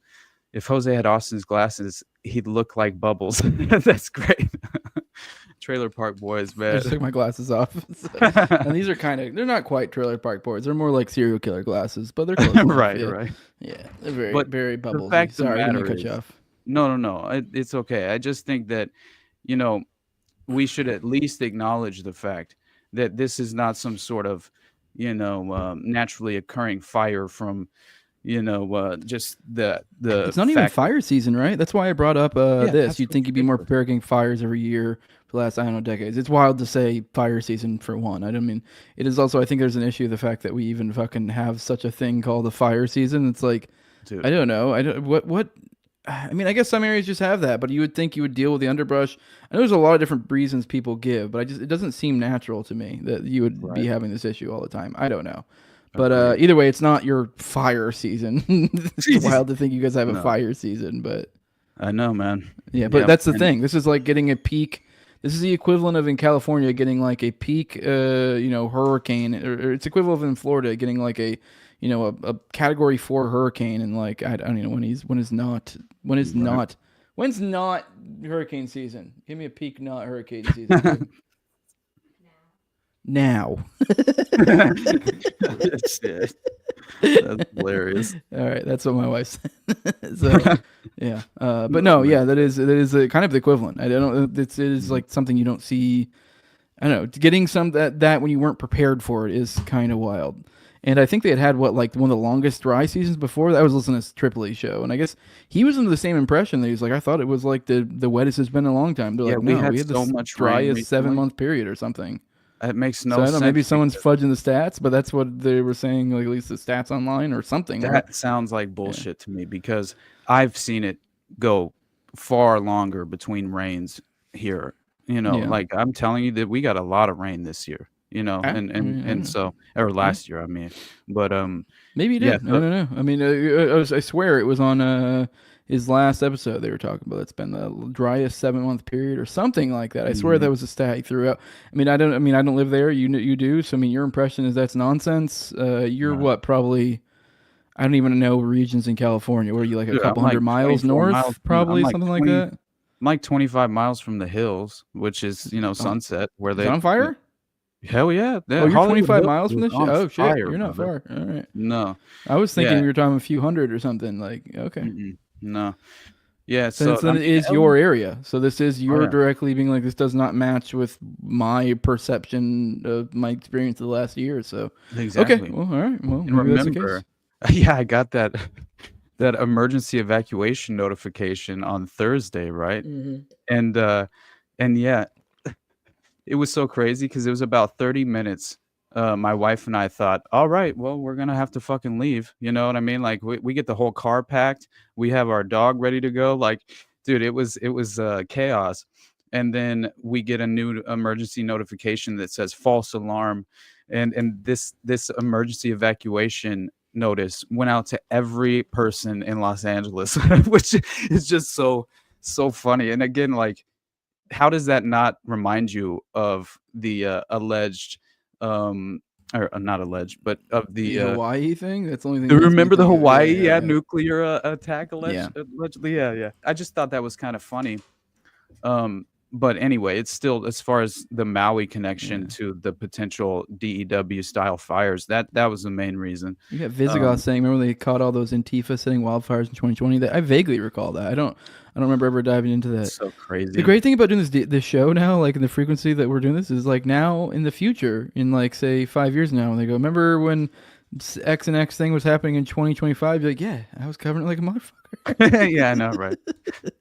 if Jose had Austin's glasses, he'd look like Bubbles. That's great. Trailer Park Boys, man.
I just took my glasses off. And these are they're not quite Trailer Park Boys. They're more like serial killer glasses, but they're close enough.
Right.
Yeah, they're very Bubbles.
Sorry,
I'm going to cut you off.
No. It's okay. I just think that, we should at least acknowledge the fact that this is not some sort of, naturally occurring fire from, just the.
It's not even fire season, right? That's why I brought up this. You'd think you'd be more prepared getting fires every year for the last, I don't know, decades. It's wild to say fire season for one. I don't mean, it is also, I think there's an issue with the fact that we even fucking have such a thing called the fire season. It's like, dude, I don't know. I mean, I guess some areas just have that, but you would think you would deal with the underbrush. I know there's a lot of different reasons people give, but it doesn't seem natural to me that you would be having this issue all the time. I don't know. But either way, it's not your fire season. It's wild to think you guys have a fire season, but
I know, man.
Yeah, but that's the thing. This is like getting a peak. This is the equivalent of in California getting like a peak, hurricane, or it's equivalent of in Florida getting like a Category 4 hurricane, and like I don't know when's not hurricane season. Give me a peak not hurricane season. Now.
That's hilarious.
All right, that's what my wife said. So, yeah, but no, yeah, that is kind of the equivalent. I don't. It is like something you don't see. I don't know. Getting some that when you weren't prepared for it is kind of wild. And I think they had one of the longest dry seasons before. I was listening to Tripoli's show, and I guess he was under the same impression that he was like, I thought it was like the wettest it's been in a long time. They're like, no, we had so much driest 7-month period or something.
It makes no
sense. I don't know, maybe someone's fudging the stats, but that's what they were saying, like at least the stats online or something.
That sounds like bullshit to me, because I've seen it go far longer between rains here. Like I'm telling you that we got a lot of rain this year. So, or last year, I mean, but
maybe you did. I don't know. I mean, I swear it was on his last episode they were talking about. It's been the driest 7-month period or something like that. I swear that was a stat he threw out. I don't live there. You do. So I mean, your impression is that's nonsense. You're what, probably? I don't even know regions in California. What are you, like a couple hundred miles north? Probably something like that.
I'm like 25 miles from the hills, which is Sunset, where they
on fire.
Hell yeah!
Oh, you're 25 miles from this shit? Oh, shit. You're not far. All right.
No.
I was thinking you were talking a few hundred or something. Like, okay.
No. Yeah,
Since then it is your area. So this is you're directly being like, this does not match with my perception of my experience of the last year. So
exactly.
Okay, well, all right. Well,
and remember, yeah, I got that emergency evacuation notification on Thursday, right? And yeah, it was so crazy because it was about 30 minutes. My wife and I thought, all right, well, we're gonna have to fucking leave. You know what I mean? Like we get the whole car packed. We have our dog ready to go. Like, dude, it was chaos. And then we get a new emergency notification that says false alarm, and this emergency evacuation notice went out to every person in Los Angeles, which is just so funny. And again, like, how does that not remind you of the alleged or not alleged, but of the
Hawaii thing? That's the only thing.
Do you remember the Hawaii nuclear attack allegedly? Yeah. I just thought that was kind of funny. But anyway, it's still, as far as the Maui connection to the potential DEW style fires, that was the main reason.
You got Visigoth saying, remember they caught all those Antifa setting wildfires in 2020? I vaguely recall that. I don't remember ever diving into that.
It's so crazy.
The great thing about doing this show now, like in the frequency that we're doing this, is like now in the future, in like say 5 years now, when they go, remember when X and X thing was happening in 2025? You're like, yeah, I was covering it like a motherfucker.
Yeah, I know, right?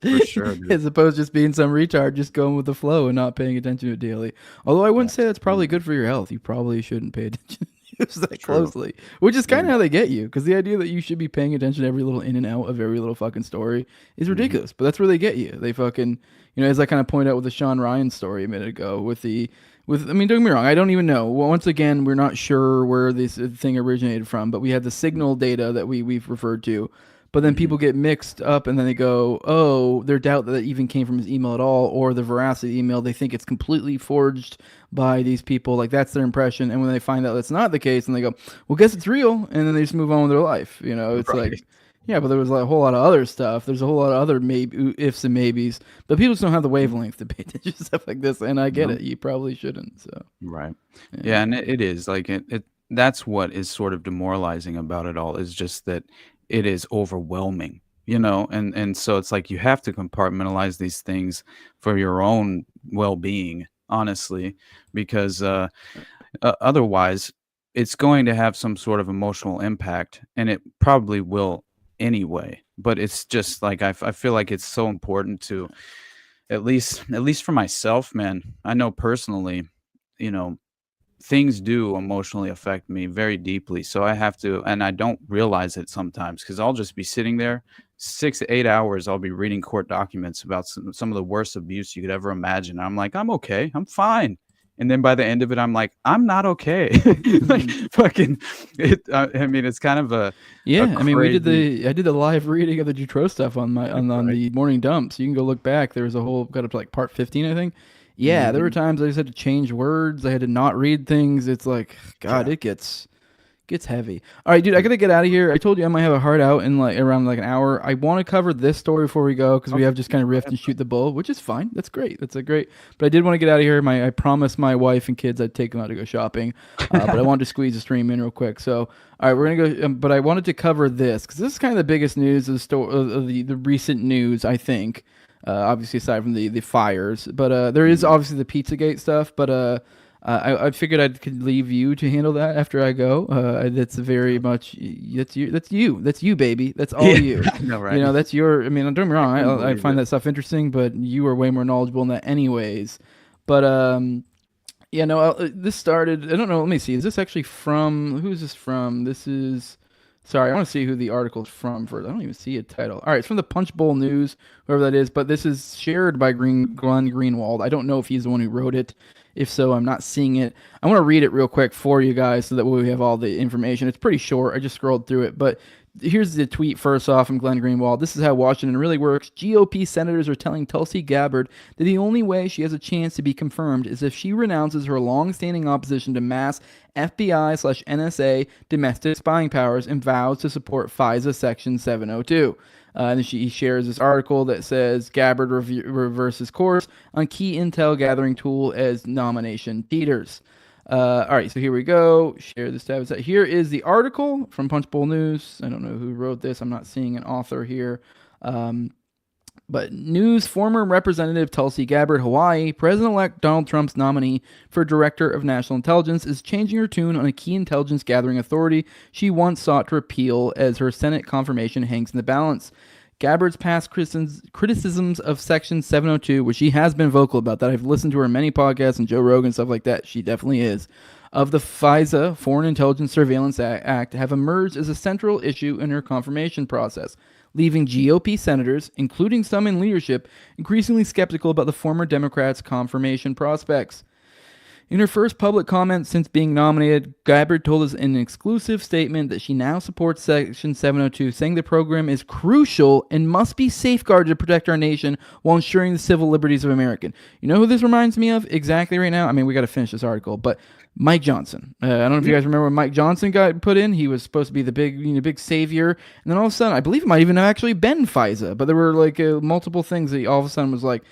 For sure, dude.
As opposed to just being some retard, just going with the flow and not paying attention to it daily. Although I wouldn't say that's probably good for your health. You probably shouldn't pay attention that closely, which is kind of how they get you. Because the idea that you should be paying attention to every little in and out of every little fucking story is ridiculous. But that's where they get you. They fucking, as I kind of pointed out with the Sean Ryan story a minute ago, I mean, don't get me wrong, I don't even know. Well, once again, we're not sure where this thing originated from, but we had the signal data that we've referred to. But then people get mixed up, and then they go, oh, they doubt that it even came from his email at all, or the veracity of the email. They think it's completely forged by these people. Like, that's their impression. And when they find out that's not the case, and they go, well, guess it's real, and then they just move on with their life. It's like, yeah, but there was like a whole lot of other stuff. There's a whole lot of other maybe ifs and maybes, but people just don't have the wavelength to pay attention to stuff like this. And I get it. You probably shouldn't. So
right. Yeah, and it is like it. That's what is sort of demoralizing about it all, is just that it is overwhelming, and so it's like you have to compartmentalize these things for your own well-being, honestly, because otherwise it's going to have some sort of emotional impact, and it probably will anyway. But it's just like I feel like it's so important to, at least for myself, man. I know personally, things do emotionally affect me very deeply. So I have to, and I don't realize it sometimes, because I'll just be sitting there 6 to 8 hours. I'll be reading court documents about some of the worst abuse you could ever imagine. I'm like, I'm okay. I'm fine. And then by the end of it, I'm like, I'm not okay. Like fucking it. I mean, it's kind of a
I mean, I did the live reading of the Jutro stuff on the morning dump. So you can go look back. There was a whole, got up to like part 15, I think. Yeah, there were times I just had to change words. I had to not read things. It's like, God, it gets heavy. All right, dude, I gotta get out of here. I told you I might have a hard out in like around like an hour. I want to cover this story before we go, because we have just kind of riffed and shoot the bull, which is fine. That's great. That's a great. But I did want to get out of here. I promised my wife and kids I'd take them out to go shopping, but I wanted to squeeze the stream in real quick. So, all right, we're gonna go. But I wanted to cover this because this is kind of the biggest news of the recent news, I think. Obviously, aside from the fires, but there is obviously the PizzaGate stuff. But I figured I could leave you to handle that after I go. That's very much that's you, baby. That's all you.
I know, right?
That's your. I mean, don't get me wrong. I find that stuff interesting, but you are way more knowledgeable in that, anyways. But this started. I don't know. Let me see. Is this actually from? Who is this from? This is. Sorry, I want to see who the article is from first. I don't even see a title. All right, it's from the Punch Bowl News, whoever that is, but this is shared by Glenn Greenwald. I don't know if he's the one who wrote it. If so, I'm not seeing it. I want to read it real quick for you guys so that we have all the information. It's pretty short. I just scrolled through it, but here's the tweet first off from Glenn Greenwald. This is how Washington really works. GOP senators are telling Tulsi Gabbard that the only way she has a chance to be confirmed is if she renounces her long-standing opposition to mass FBI/NSA domestic spying powers and vows to support FISA Section 702. And he shares this article that says Gabbard reverses course on key intel gathering tool as nomination cheaters. All right, so here we go. Share this tab. Here is the article from Punch Bowl News. I don't know who wrote this. I'm not seeing an author here. But news, former Representative Tulsi Gabbard, Hawaii, President-elect Donald Trump's nominee for Director of National Intelligence, is changing her tune on a key intelligence gathering authority she once sought to repeal as her Senate confirmation hangs in the balance. Gabbard's past criticisms of Section 702, which she has been vocal about that. I've listened to her in many podcasts and Joe Rogan, stuff like that. She definitely is. Of the FISA, Foreign Intelligence Surveillance Act, have emerged as a central issue in her confirmation process, leaving GOP senators, including some in leadership, increasingly skeptical about the former Democrats' confirmation prospects. In her first public comment since being nominated, Gabbard told us in an exclusive statement that she now supports Section 702, saying the program is crucial and must be safeguarded to protect our nation while ensuring the civil liberties of Americans. You know who this reminds me of exactly right now? I mean, we got to finish this article, but Mike Johnson. I don't know if you guys remember when Mike Johnson got put in. He was supposed to be the big savior, and then all of a sudden, I believe it might even have actually been FISA, but there were like multiple things that he all of a sudden was like,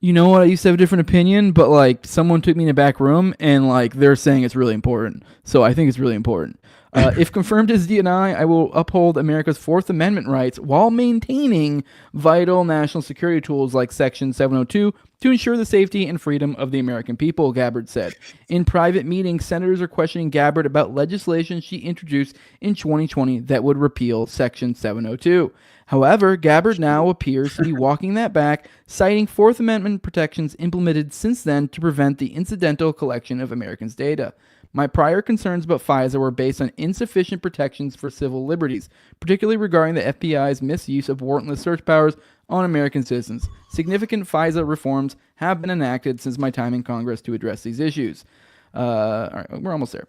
you know what, I used to have a different opinion, but like someone took me in a back room and like they're saying it's really important. So I think it's really important. If confirmed as DNI, I will uphold America's Fourth Amendment rights while maintaining vital national security tools like Section 702 to ensure the safety and freedom of the American people, Gabbard said. In private meetings, senators are questioning Gabbard about legislation she introduced in 2020 that would repeal Section 702. However, Gabbard now appears to be walking that back, citing Fourth Amendment protections implemented since then to prevent the incidental collection of Americans' data. My prior concerns about FISA were based on insufficient protections for civil liberties, particularly regarding the FBI's misuse of warrantless search powers on American citizens. Significant FISA reforms have been enacted since my time in Congress to address these issues. All right, we're almost there.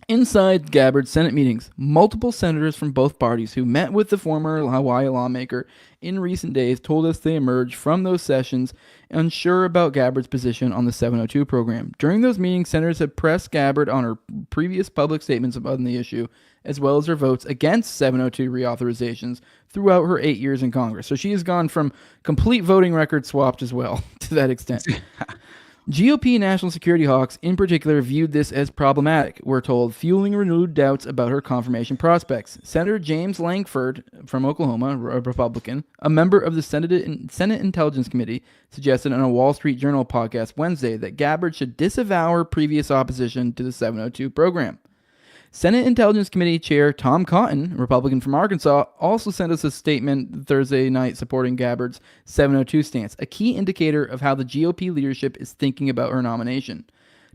Inside Gabbard's Senate meetings, multiple senators from both parties who met with the former Hawaii lawmaker in recent days told us they emerged from those sessions unsure about Gabbard's position on the 702 program. During those meetings, senators had pressed Gabbard on her previous public statements about the issue, as well as her votes against 702 reauthorizations throughout her 8 years in Congress. So she has gone from complete voting record swapped as well to that extent. GOP national security hawks in particular viewed this as problematic, we're told, fueling renewed doubts about her confirmation prospects. Senator James Lankford from Oklahoma, a Republican, a member of the Senate Intelligence Committee, suggested on a Wall Street Journal podcast Wednesday that Gabbard should disavow her previous opposition to the 702 program. Senate Intelligence Committee Chair Tom Cotton, Republican from Arkansas, also sent us a statement Thursday night supporting Gabbard's 702 stance, a key indicator of how the GOP leadership is thinking about her nomination.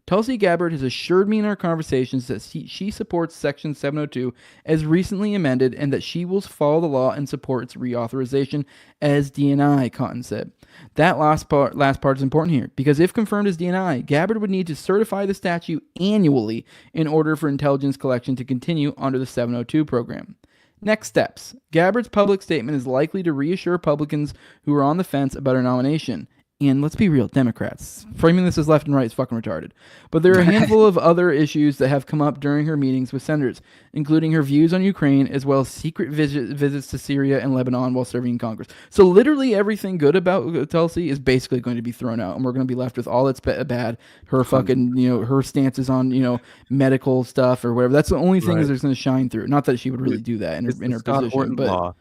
Tulsi Gabbard has assured me in our conversations that she supports Section 702 as recently amended and that she will follow the law and support its reauthorization as DNI, Cotton said. That last part is important here, because if confirmed as DNI, Gabbard would need to certify the statute annually in order for intelligence collection to continue under the 702 program. Next steps. Gabbard's public statement is likely to reassure Republicans who are on the fence about her nomination. And let's be real, Democrats. Framing this as left and right is fucking retarded. But there are a handful of other issues that have come up during her meetings with senators, including her views on Ukraine, as well as secret visits to Syria and Lebanon while serving in Congress. So literally everything good about Tulsi is basically going to be thrown out, and we're going to be left with all that's bad. Her fucking, her stances on, medical stuff or whatever. That's the only thing that's going to shine through. Not that she would really do that in her position, but
law,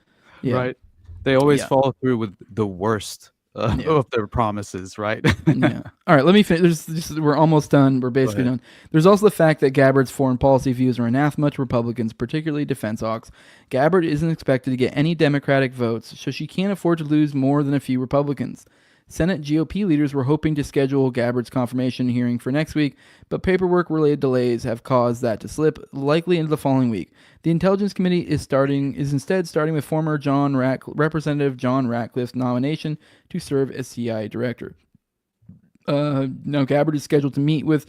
yeah.
Right? They always follow through with the worst of their promises, right?
Yeah. All right, let me finish. We're almost done. We're basically done. There's also the fact that Gabbard's foreign policy views are anathema to Republicans, particularly defense hawks. Gabbard isn't expected to get any Democratic votes, so she can't afford to lose more than a few Republicans. Senate GOP leaders were hoping to schedule Gabbard's confirmation hearing for next week, but paperwork-related delays have caused that to slip, likely into the following week. The Intelligence Committee is instead starting with former Representative John Ratcliffe's nomination to serve as CIA director. Now, Gabbard is scheduled to meet with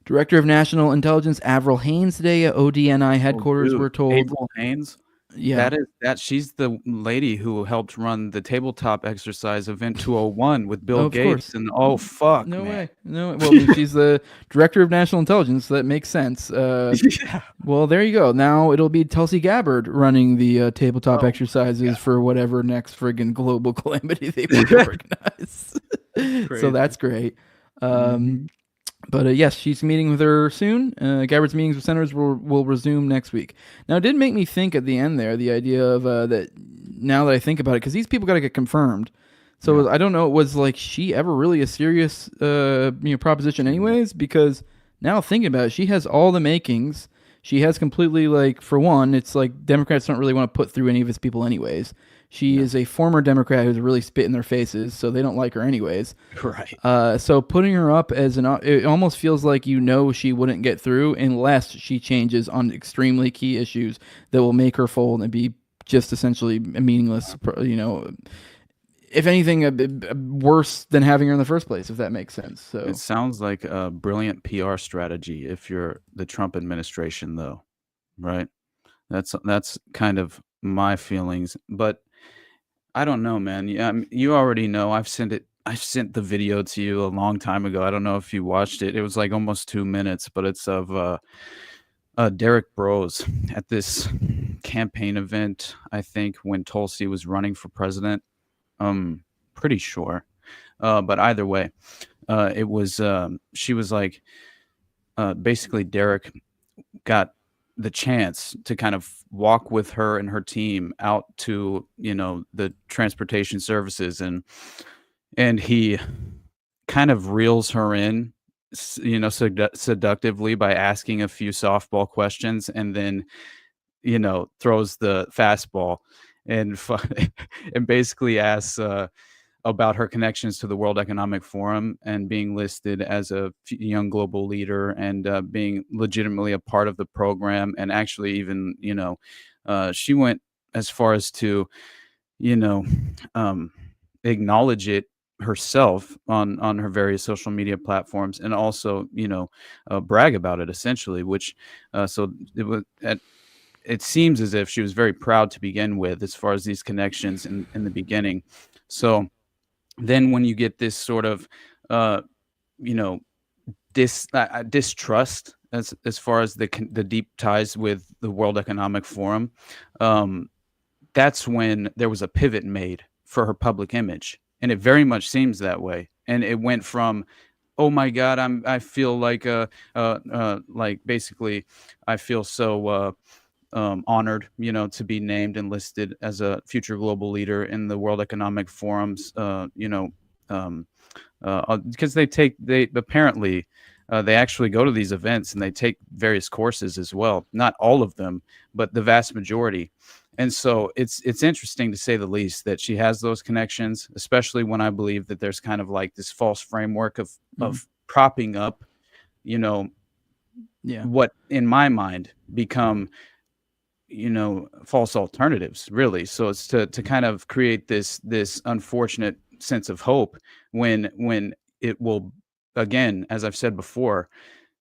Director of National Intelligence Avril Haines today at ODNI headquarters, we're told.
Avril Haines?
Yeah,
she's the lady who helped run the tabletop exercise event 201 with Bill Gates. And fuck,
no
man.
way, no. Well, she's the director of national intelligence, so that makes sense. Well, there you go. Now it'll be Tulsi Gabbard running the tabletop exercises for whatever next friggin' global calamity they organize. So that's great. But yes, she's meeting with her soon. Gabbard's meetings with senators will resume next week. Now, it did make me think at the end there, the idea of that now that I think about it, because these people got to get confirmed. So I don't know, was like she ever really a serious proposition anyways? Because now thinking about it, she has all the makings. She has completely, like, for one, it's like Democrats don't really want to put through any of its people anyways. She is a former Democrat who's really spit in their faces, so they don't like her anyways.
Right.
So putting her up as it almost feels like she wouldn't get through unless she changes on extremely key issues that will make her fold and be just essentially meaningless, if anything, worse than having her in the first place, if that makes sense. So
it sounds like a brilliant PR strategy if you're the Trump administration, though, right? That's kind of my feelings, but I don't know, man. Yeah, you already know. I sent the video to you a long time ago. I don't know if you watched it. It was like almost 2 minutes, but it's of Derek Bros at this campaign event, I think, when Tulsi was running for president. Pretty sure. But either way, it was, she was like, basically Derek got the chance to kind of walk with her and her team out to, the transportation services, and he kind of reels her in, seductively by asking a few softball questions, and then, throws the fastball and and basically asks about her connections to the World Economic Forum and being listed as a young global leader and being legitimately a part of the program. And actually even, she went as far as to, acknowledge it herself on her various social media platforms, and also, brag about it essentially, which so it was it seems as if she was very proud to begin with as far as these connections in the beginning. So then when you get this sort of, distrust as far as the deep ties with the World Economic Forum, that's when there was a pivot made for her public image. And it very much seems that way. And it went from, oh my God, I feel like, basically I feel so, honored, to be named and listed as a future global leader in the World Economic Forum's, because they apparently they actually go to these events and they take various courses as well. Not all of them, but the vast majority. And so it's interesting, to say the least, that she has those connections, especially when I believe that there's kind of like this false framework of propping up, what in my mind become, false alternatives, really. So it's to kind of create this unfortunate sense of hope when it will, again, as I've said before,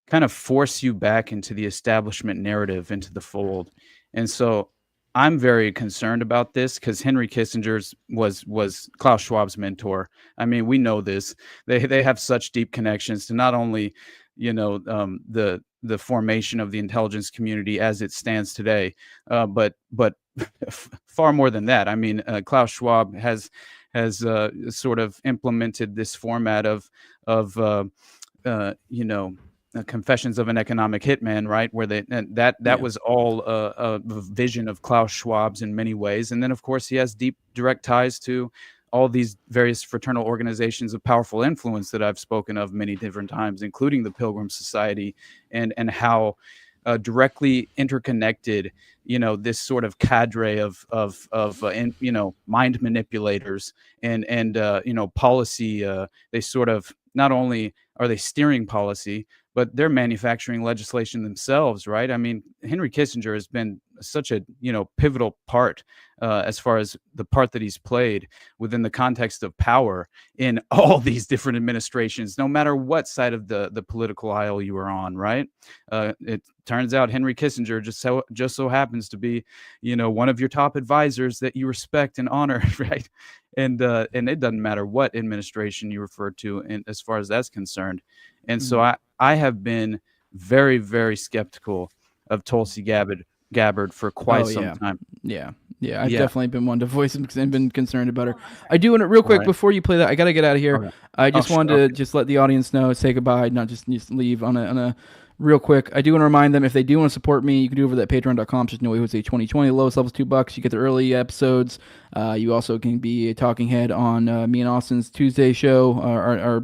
kind of force you back into the establishment narrative, into the fold. And so I'm very concerned about this, because Henry Kissinger's was Klaus Schwab's mentor. I mean, we know this. They have such deep connections to not only, the formation of the intelligence community as it stands today, but far more than that. I mean, Klaus Schwab has sort of implemented this format of Confessions of an Economic Hitman, right? Where that was all a vision of Klaus Schwab's in many ways. And then, of course, he has deep, direct ties to all these various fraternal organizations of powerful influence that I've spoken of many different times, including the Pilgrim Society, and how directly interconnected, this sort of cadre of mind manipulators and policy. They sort of, not only are they steering policy, but they're manufacturing legislation themselves, right? I mean, Henry Kissinger has been such a, pivotal part as far as the part that he's played within the context of power in all these different administrations, no matter what side of the political aisle you are on, right? It turns out Henry Kissinger just so happens to be, one of your top advisors that you respect and honor, right? And it doesn't matter what administration you refer to as far as that's concerned. And so I have been very, very skeptical of Tulsi Gabbard for quite some time.
Yeah. I've definitely been one to voice and been concerned about her. I do want to, real quick, before you play that, I got to get out of here. I just wanted to just let the audience know, say goodbye, not just leave on a real quick, I do want to remind them, if they do want to support me, you can do it over at patreon.com. Just know it was a 2020. The lowest level's $2. You get the early episodes. You also can be a talking head on me and Austin's Tuesday show, our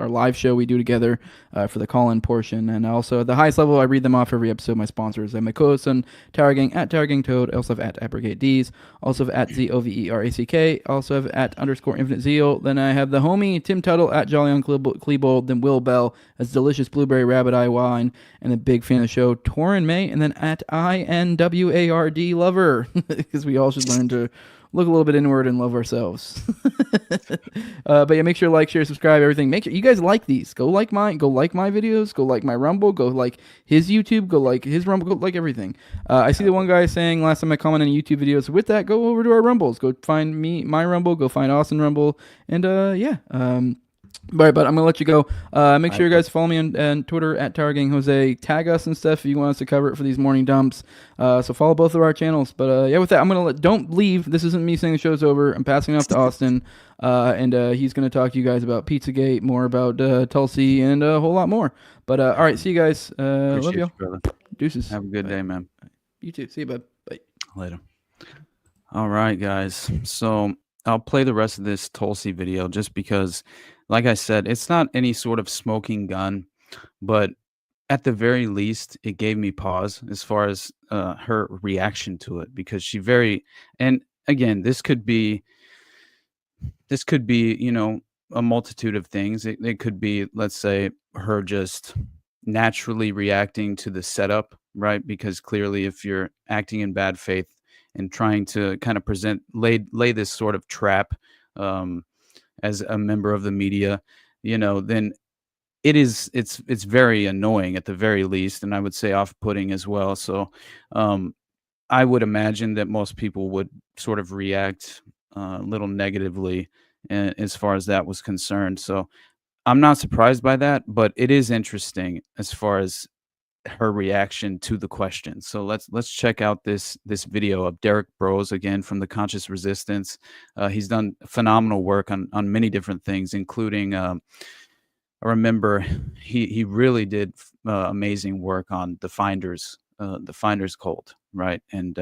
live show we do together for the call-in portion. And also at the highest level, I read them off every episode. My sponsors and my co-host on Tower Gang at Tower Gang Toad. Also have at Abrogate D's. Also have at ZOVERACK. Also have at _Infinite Zeal. Then I have the homie Tim Tuttle at Jolly on Klebold. Then Will Bell as Delicious Blueberry Rabbit Eye Wine. And a big fan of the show, Torin May. And then at INWARD Lover, because we all should learn to look a little bit inward and love ourselves. But yeah, make sure to like, share, subscribe, everything. Make sure you guys like these. Go like mine. Go like my videos. Go like my Rumble. Go like his YouTube. Go like his Rumble. Go like everything. I see the one guy saying last time I commented on YouTube videos. With that, go over to our Rumbles. Go find my Rumble. Go find Austin Rumble. And but I'm gonna let you go. Make sure you guys follow me on Twitter at Tower Gang Jose. Tag us and stuff if you want us to cover it for these morning dumps. So follow both of our channels. But with that, I'm gonna don't leave. This isn't me saying the show's over. I'm passing it off to Austin, and he's gonna talk to you guys about PizzaGate, more about Tulsi, and a whole lot more. But all right, see you guys. Love you,
brother.
Deuces.
Have a good day, man.
You too. See you, bud. Bye.
Later. All right, guys. So I'll play the rest of this Tulsi video just because, like I said, it's not any sort of smoking gun, but at the very least, it gave me pause as far as her reaction to it, because and again, this could be, a multitude of things. It could be, let's say, her just naturally reacting to the setup, right? Because clearly, if you're acting in bad faith and trying to kind of lay this sort of trap as a member of the media, then it's very annoying at the very least, and I would say off-putting as well. So I would imagine that most people would sort of react a little negatively as far as that was concerned. So I'm not surprised by that, but it is interesting as far as her reaction to the question. So let's check out this video of Derek Bros, again from the Conscious Resistance. He's done phenomenal work on many different things, including I remember he really did amazing work on the Finders cult, right? And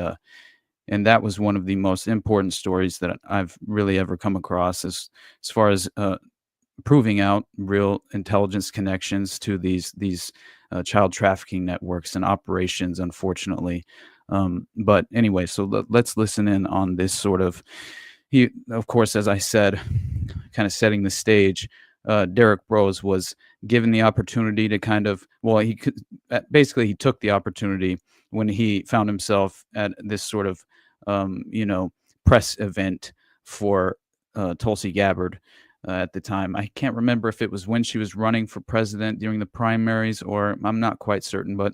that was one of the most important stories that I've really ever come across as far as proving out real intelligence connections to these child trafficking networks and operations, unfortunately. But anyway, so let's listen in on this sort of, of course, as I said, kind of setting the stage. Derek Bros was given the opportunity to he took the opportunity when he found himself at this sort of, press event for Tulsi Gabbard. At the time, I can't remember if it was when she was running for president during the primaries, or I'm not quite certain, but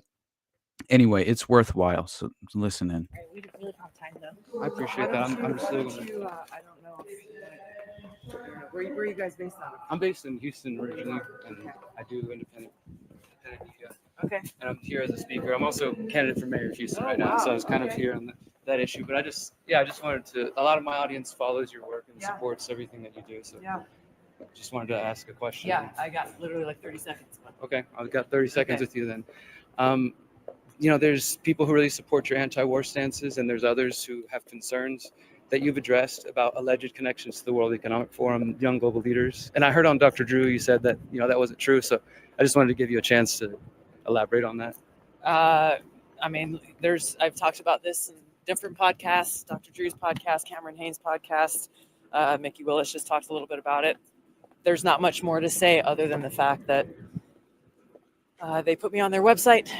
anyway, it's worthwhile. So listen in.
We really don't have time though.
I appreciate that. I'm just looking.
I don't know. Where are you guys based out of?
I'm based in Houston originally, and I do independent media.
Okay.
And I'm here as a speaker. I'm also candidate for mayor of Houston right now, so I was kind of here on that issue. But I just wanted to. A lot of my audience follows your work and supports everything that you do. So just wanted to ask a question.
Yeah, I got literally like 30 seconds.
Okay, I've got 30 seconds with you then. There's people who really support your anti-war stances, and there's others who have concerns that you've addressed about alleged connections to the World Economic Forum, young global leaders. And I heard on Dr. Drew, you said that, that wasn't true. So I just wanted to give you a chance to elaborate on that.
I've talked about this in different podcasts, Dr. Drew's podcast, Cameron Haynes' podcast. Mickey Willis just talked a little bit about it. There's not much more to say other than the fact that they put me on their website.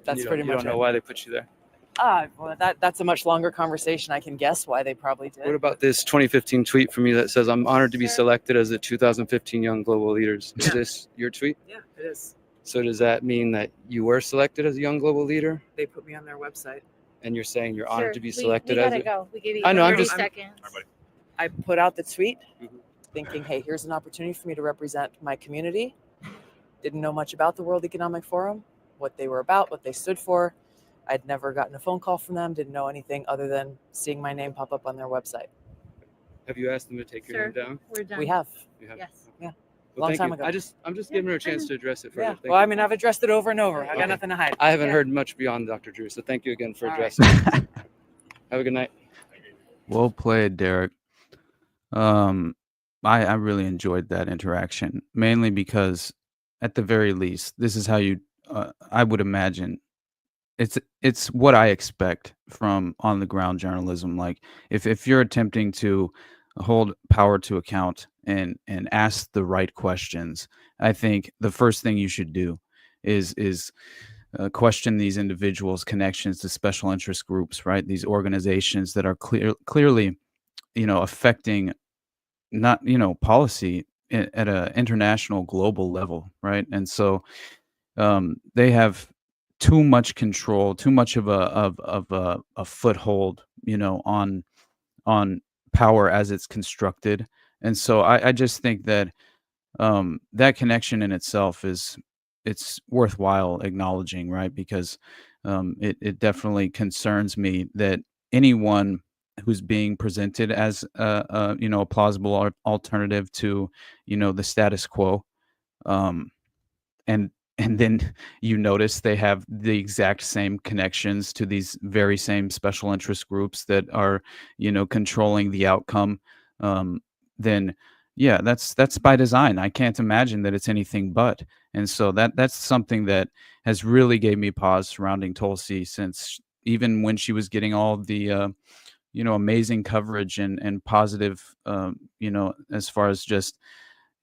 That's pretty much it.
You don't know why they put you there?
Well, that's a much longer conversation. I can guess why they probably did.
What about this 2015 tweet from you that says, "I'm honored to be selected as the 2015 Young Global Leaders"? Is this your tweet?
Yeah, it is.
So does that mean that you were selected as a Young Global Leader?
They put me on their website.
And you're saying you're honored to be selected
we
as
gotta go. We give you 30 seconds. I put out the tweet thinking, hey, here's an opportunity for me to represent my community. Didn't know much about the World Economic Forum, what they were about, what they stood for. I'd never gotten a phone call from them, didn't know anything other than seeing my name pop up on their website.
Have you asked them to take your name down?
We're done. We have.
You have?
Yes.
Yeah. Well,
long
thank
time
you.
ago.
I'm just giving her a chance to address it further.
Yeah.
Thank
Well,
you.
I mean, I've addressed it over and over. I got nothing to hide.
I haven't heard much beyond Dr. Drew, so thank you again for addressing it. Have a good night.
Well played, Derek. I really enjoyed that interaction, mainly because at the very least, this is how you I would imagine it's what I expect from on the ground journalism. Like if you're attempting to hold power to account and ask the right questions, I think the first thing you should do is question these individuals' connections to special interest groups, right? These organizations that are clearly, affecting not policy at a international global level, right? And so they have too much control, too much of a foothold, on power as it's constructed. And so I just think that that connection in itself it's worthwhile acknowledging, right? Because it definitely concerns me that anyone who's being presented as a plausible alternative to the status quo, um, and then you notice they have the exact same connections to these very same special interest groups that are controlling the outcome, then yeah, that's by design. I can't imagine that it's anything but. And so that's something that has really gave me pause surrounding Tulsi, since even when she was getting all of the amazing coverage and positive, as far as just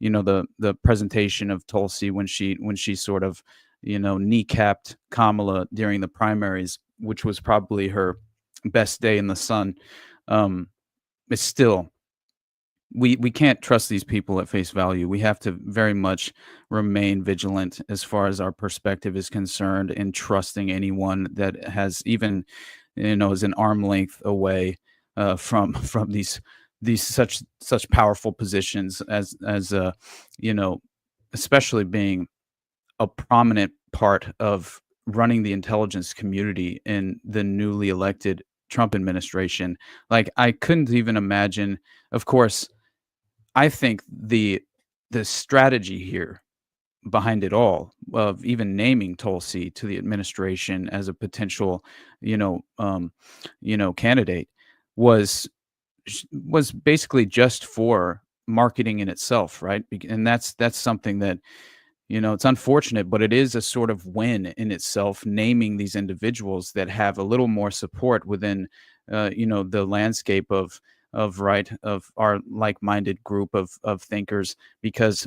the presentation of Tulsi when she sort of kneecapped Kamala during the primaries, which was probably her best day in the sun. It's still, we can't trust these people at face value. We have to very much remain vigilant as far as our perspective is concerned, and trusting anyone that has even is an arm length away from these such powerful positions as especially being a prominent part of running the intelligence community in the newly elected Trump administration. Like, I couldn't even imagine. Of course, I think the strategy here behind it all, of even naming Tulsi to the administration as a potential candidate, was basically just for marketing in itself, right? And that's something that it's unfortunate, but it is a sort of win in itself, naming these individuals that have a little more support within the landscape of our like-minded group of thinkers, because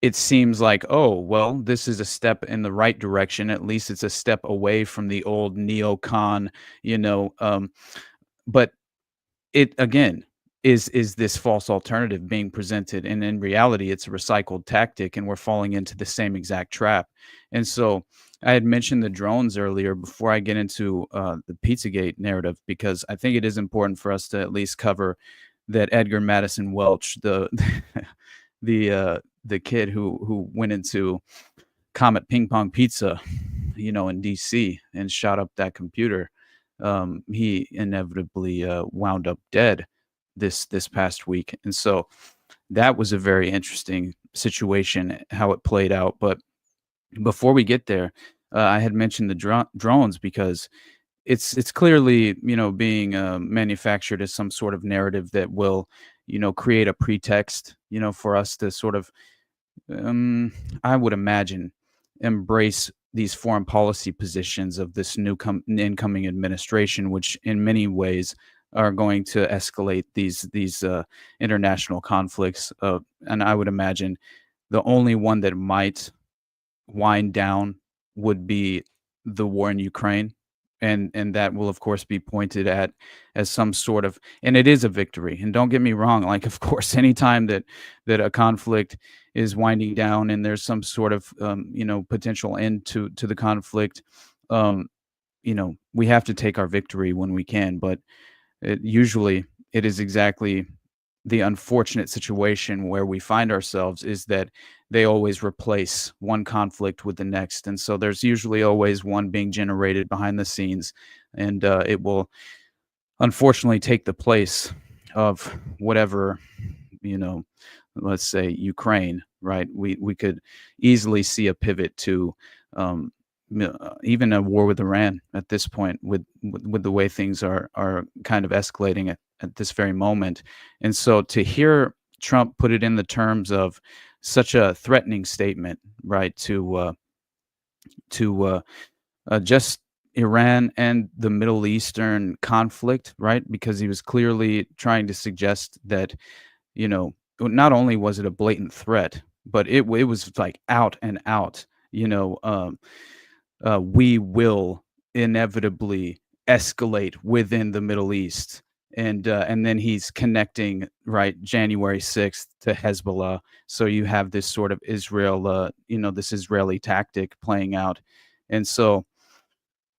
it seems like, oh, well, this is a step in the right direction. At least it's a step away from the old neocon, but it again is this false alternative being presented, and in reality it's a recycled tactic, and we're falling into the same exact trap. And so I had mentioned the drones earlier before I get into the Pizzagate narrative, because I think it is important for us to at least cover that Edgar Madison Welch, the the kid who went into Comet Ping Pong Pizza, in DC, and shot up that computer, he inevitably wound up dead this past week. And so that was a very interesting situation, how it played out. But before we get there, I had mentioned the drones, because it's clearly being manufactured as some sort of narrative that will create a pretext for us to sort of I would imagine embrace these foreign policy positions of this new incoming administration, which in many ways are going to escalate these international conflicts. And I would imagine the only one that might wind down would be the war in Ukraine. And that will, of course, be pointed at as some sort of, and it is a victory. And don't get me wrong, like, of course, anytime that a conflict is winding down and there's some sort of, potential end to the conflict, we have to take our victory when we can. But usually it is exactly the unfortunate situation where we find ourselves, is that they always replace one conflict with the next. And so there's usually always one being generated behind the scenes, and it will unfortunately take the place of whatever, let's say Ukraine, right? We could easily see a pivot to even a war with Iran at this point, with the way things are kind of escalating at this very moment. And so to hear Trump put it in the terms of such a threatening statement, right, to just Iran and the Middle Eastern conflict, right, because he was clearly trying to suggest that, not only was it a blatant threat, but it was like out and out, we will inevitably escalate within the Middle East. And then he's connecting, right, January 6th to Hezbollah. So you have this sort of Israel, this Israeli tactic playing out. And so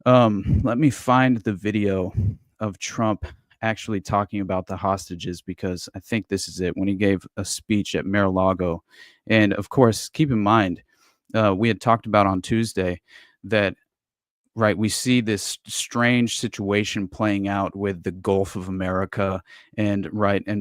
let me find the video of Trump actually talking about the hostages, because I think this is it, when he gave a speech at Mar-a-Lago. And of course, keep in mind, we had talked about on Tuesday that, right, we see this strange situation playing out with the Gulf of America and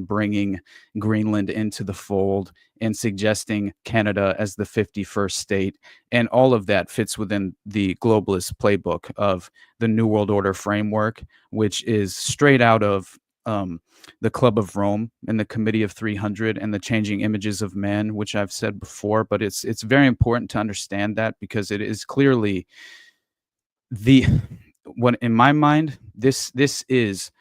bringing Greenland into the fold and suggesting Canada as the 51st state. And all of that fits within the globalist playbook of the New World Order framework, which is straight out of the Club of Rome and the Committee of 300 and the Changing Images of Man, which I've said before. But it's very important to understand that, because it is clearly what in my mind, this is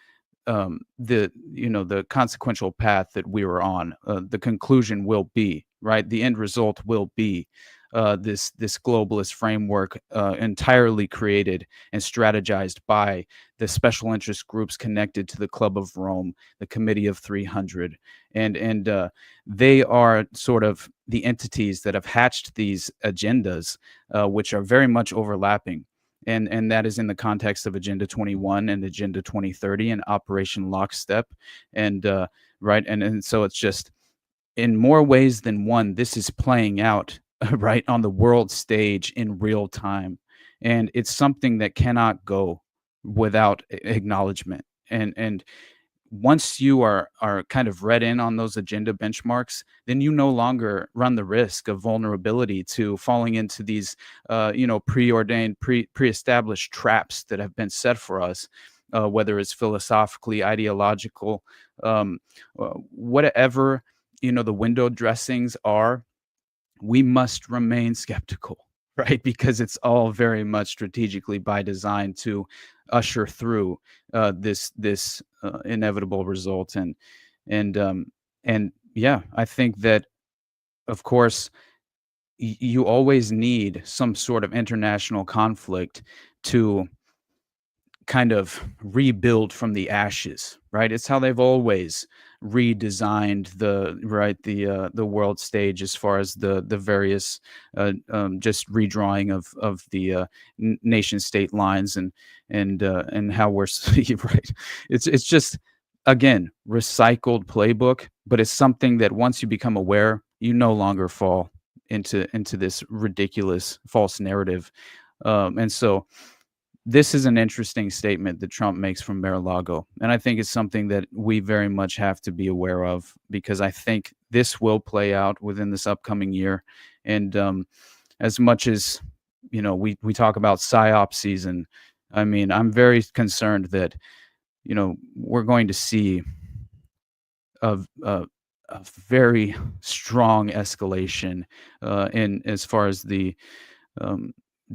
the consequential path that we were on. The conclusion will be, right, the end result will be this globalist framework entirely created and strategized by the special interest groups connected to the Club of Rome, the Committee of 300, and they are sort of the entities that have hatched these agendas, which are very much overlapping. And that is in the context of Agenda 21 and Agenda 2030 and Operation Lockstep. And and so it's just, in more ways than one, this is playing out right on the world stage in real time. And it's something that cannot go without acknowledgement. And once you are kind of read in on those agenda benchmarks, then you no longer run the risk of vulnerability to falling into these, preordained, pre-established traps that have been set for us, whether it's philosophically, ideological, whatever, the window dressings are. We must remain skeptical, right? Because it's all very much strategically by design to usher through this inevitable result. And yeah, I think that, of course, you always need some sort of international conflict to kind of rebuild from the ashes, right? It's how they've always redesigned the world stage, as far as the various just redrawing of the nation state lines and how we're right. It's just, again, recycled playbook, but it's something that once you become aware, you no longer fall into this ridiculous false narrative. And so this is an interesting statement that Trump makes from Mar-a-Lago. And I think it's something that we very much have to be aware of, because I think this will play out within this upcoming year. And as much as, we talk about PSYOP season, I mean, I'm very concerned that, we're going to see a very strong escalation in as far as the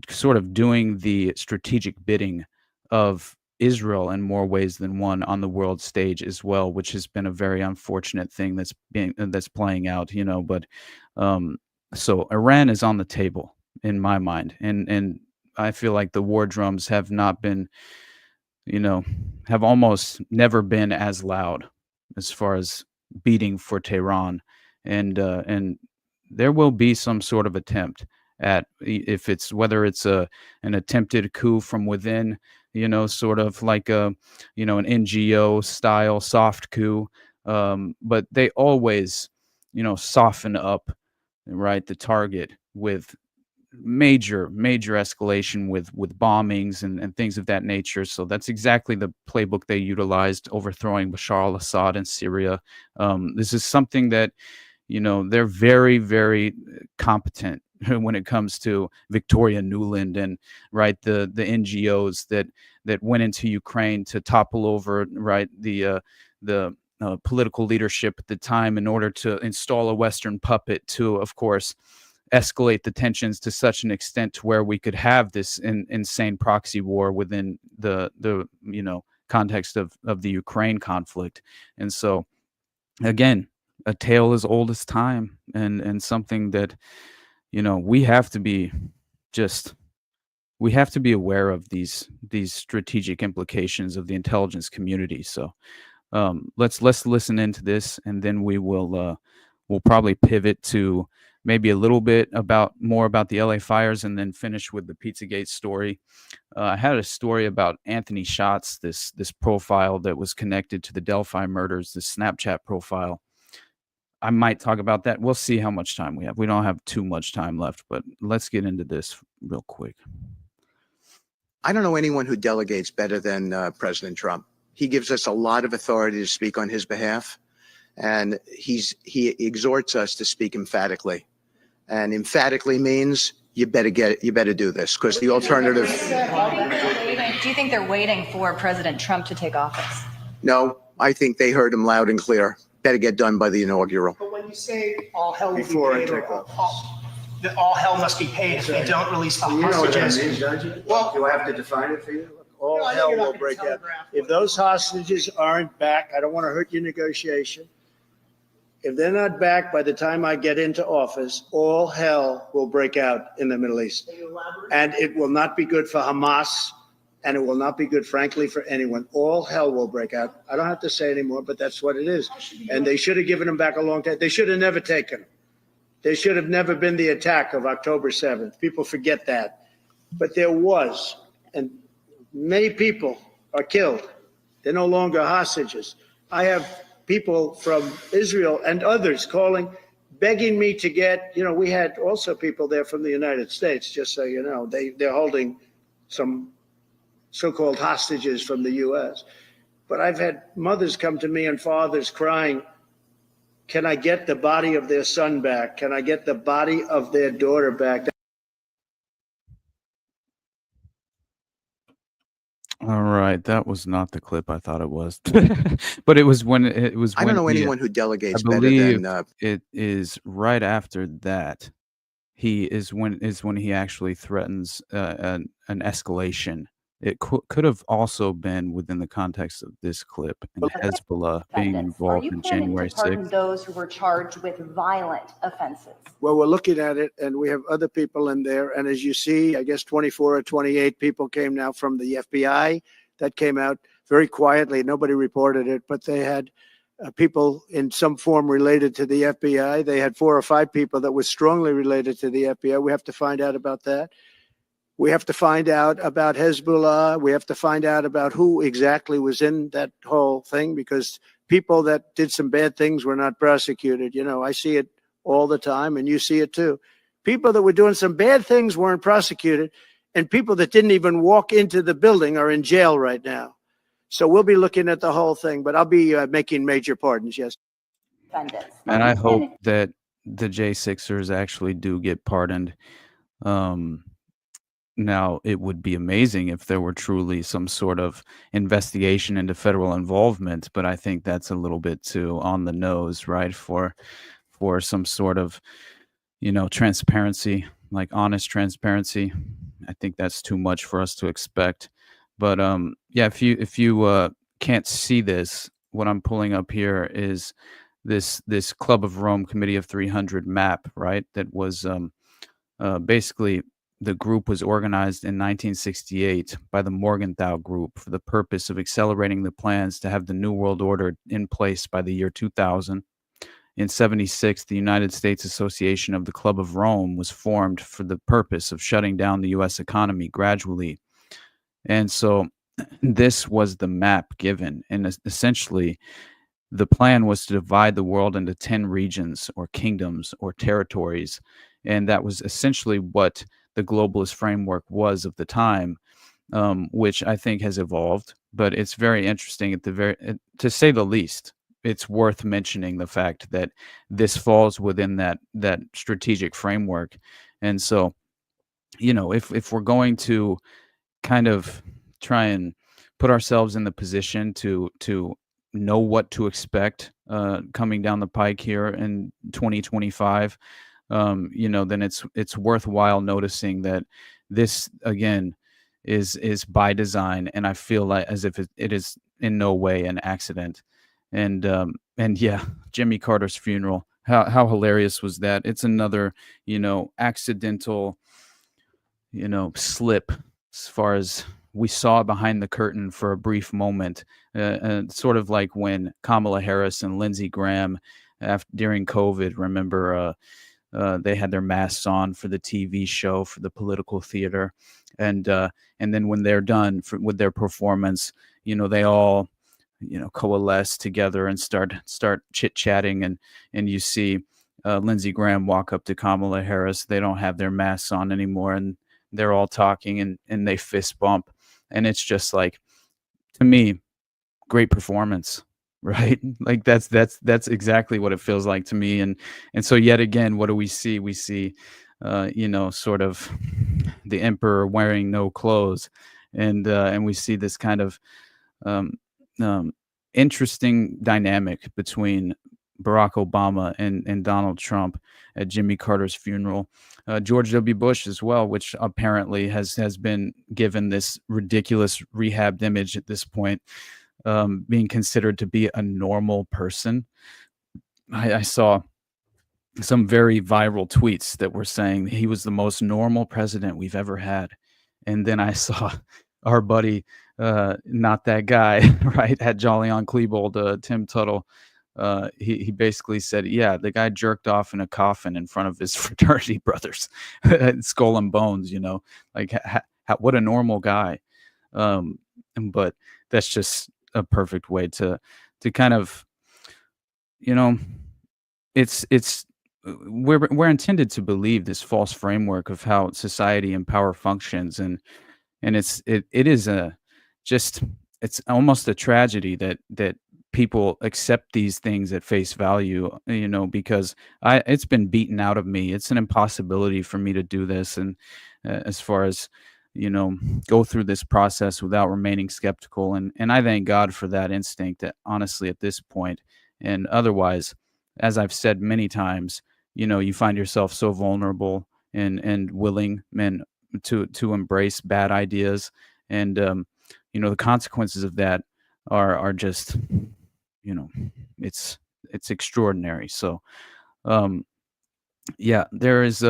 sort of doing the strategic bidding of Israel in more ways than one on the world stage as well, which has been a very unfortunate thing that's playing out, But so Iran is on the table in my mind, and I feel like the war drums have not been, have almost never been as loud as far as beating for Tehran, and there will be some sort of attempt at, whether it's an attempted coup from within, sort of like an NGO style soft coup, but they always, soften up, right, the target with major escalation with bombings and things of that nature. So that's exactly the playbook they utilized overthrowing Bashar al-Assad in Syria. This is something that they're very, very competent when it comes to Victoria Nuland and right the NGOs that went into Ukraine to topple over right the political leadership at the time in order to install a Western puppet to, of course, escalate the tensions to such an extent to where we could have this insane proxy war within the context of the Ukraine conflict. And so, again, a tale as old as time, and something that we have to be aware of these strategic implications of the intelligence community. So let's listen into this, and then we'll probably pivot to maybe a little bit more about the LA fires, and then finish with the PizzaGate story. I had a story about Anthony Schatz, this profile that was connected to the Delphi murders, the Snapchat profile. I might talk about that. We'll see how much time we have. We don't have too much time left, but let's get into this real quick.
I don't know anyone who delegates better than President Trump. He gives us a lot of authority to speak on his behalf, and he exhorts us to speak emphatically. And emphatically means you better do this, because the alternative.
Do you think they're waiting for President Trump to take office?
No, I think they heard him loud and clear. Better get done by the inaugural.
But when you say all hell will
Before I
be paid,
take off.
all hell must be paid if they don't release the
You know what that
hostages.
means, don't you?
Well,
Do I have to define it for you?
all
I know
hell
you're not
will
gonna
break out.
telegraph If those hostages aren't back, I don't want to hurt your negotiation. If they're not back by the time I get into office, all hell will break out in the Middle East. And it will not be good for Hamas, and it will not be good, frankly, for anyone. All hell will break out. I don't have to say anymore, but that's what it is. And they should have given them back a long time. They should have never taken them. There should have never been the attack of October 7th. People forget that. But there was, and many people are killed. They're no longer hostages. I have people from Israel and others calling, begging me to get, we had also people there from the United States, just so you know. They're holding some so-called hostages from the U.S. But I've had mothers come to me and fathers crying, can I get the body of their son back? Can I get the body of their daughter back?
All right, that was not the clip I thought it was, but it was when it was.
I don't know anyone who delegates better than.
It is right after that. He is when he actually threatens an escalation. It could have also been within the context of this clip and Hezbollah being involved in January 6th.
Those who were charged with violent offenses.
Well, we're looking at it, and we have other people in there. And as you see, I guess 24 or 28 people came now from the FBI. That came out very quietly. Nobody reported it, but they had people in some form related to the FBI. They had 4 or 5 people that were strongly related to the FBI. We have to find out about that. We have to find out about Hezbollah. We have to find out about who exactly was in that whole thing, because people that did some bad things were not prosecuted. I see it all the time, and you see it too. People that were doing some bad things weren't prosecuted, and people that didn't even walk into the building are in jail right now. So we'll be looking at the whole thing, but I'll be making major pardons, yes.
And I hope that the J6ers actually do get pardoned. Now, it would be amazing if there were truly some sort of investigation into federal involvement, but I think that's a little bit too on the nose, right? For some sort of, transparency, like honest transparency. I think that's too much for us to expect. But yeah, if you can't see this, what I'm pulling up here is this Club of Rome Committee of 300 map, right? That was basically. The group was organized in 1968 by the Morgenthau Group for the purpose of accelerating the plans to have the New World Order in place by the year 2000. In 76, the United States Association of the Club of Rome was formed for the purpose of shutting down the U.S. economy gradually. And so this was the map given. And essentially, the plan was to divide the world into 10 regions or kingdoms or territories. And that was essentially what the globalist framework was of the time, which I think has evolved, but it's very interesting to say the least. it's worth mentioning the fact that this falls within that strategic framework. And so, if we're going to kind of try and put ourselves in the position to know what to expect coming down the pike here in 2025, then it's worthwhile noticing that this again is by design, and I feel like as if it is in no way an accident. And yeah, Jimmy Carter's funeral. How hilarious was that? It's another accidental slip as far as we saw behind the curtain for a brief moment, sort of like when Kamala Harris and Lindsey Graham during COVID, remember they had their masks on for the TV show, for the political theater. And then when they're done with their performance, they all, coalesce together and start chit-chatting. And you see Lindsey Graham walk up to Kamala Harris. They don't have their masks on anymore. And they're all talking and they fist bump. And it's just like, to me, great performance, right? Like that's exactly what it feels like to me. And so yet again, what do we see? We see, sort of the emperor wearing no clothes, and we see this kind of interesting dynamic between Barack Obama and Donald Trump at Jimmy Carter's funeral. George W. Bush as well, which apparently has been given this ridiculous rehabbed image at this point, being considered to be a normal person. I saw some very viral tweets that were saying he was the most normal president we've ever had. And then I saw our buddy, not that guy, right, at Jolly on Klebold, Tim Tuttle. He basically said, yeah, the guy jerked off in a coffin in front of his fraternity brothers, skull and bones, like what a normal guy. But that's just a perfect way to kind of, we're intended to believe this false framework of how society and power functions. And it's almost a tragedy that people accept these things at face value, because it's been beaten out of me. It's an impossibility for me to do this. And as far as, go through this process without remaining skeptical. And I thank God for that instinct, that honestly at this point, and otherwise, as I've said many times, you find yourself so vulnerable and willing to embrace bad ideas. And, the consequences of that are just, it's extraordinary. So, yeah, there is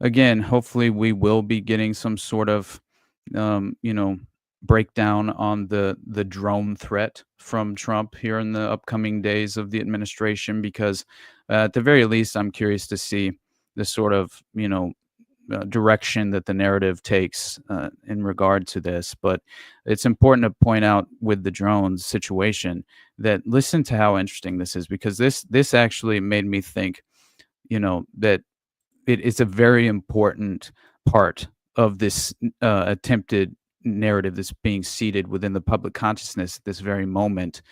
again, hopefully we will be getting some sort of, breakdown on the drone threat from Trump here in the upcoming days of the administration, because at the very least, I'm curious to see the sort of, direction that the narrative takes in regard to this. But it's important to point out with the drones situation that listen to how interesting this is, because this actually made me think, that it is a very important part of this attempted narrative that's being seeded within the public consciousness at this very moment,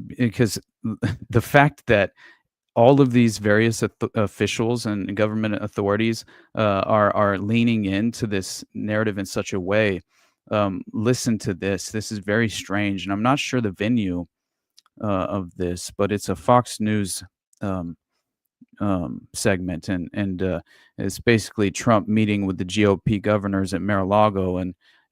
because the fact that all of these various officials and government authorities are leaning into this narrative in such a way. Listen to this. This is very strange, and I'm not sure the venue of this, but it's a Fox News segment, and it's basically Trump meeting with the GOP governors at Mar-a-Lago,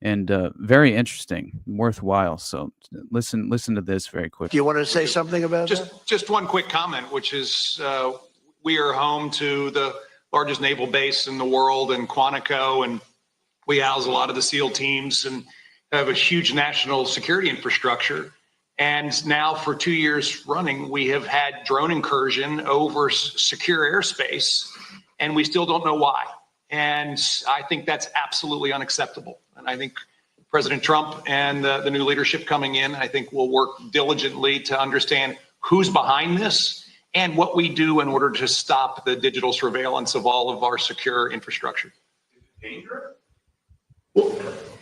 and very interesting, worthwhile. So listen to this very quickly.
Do you want to say something about that?
Just one quick comment, which is we are home to the largest naval base in the world in Quantico, and we house a lot of the SEAL teams and have a huge national security infrastructure. And now for 2 years running, we have had drone incursion over secure airspace, and we still don't know why. And I think that's absolutely unacceptable. And I think President Trump and the new leadership coming in, I think will work diligently to understand who's behind this and what we do in order to stop the digital surveillance of all of our secure infrastructure.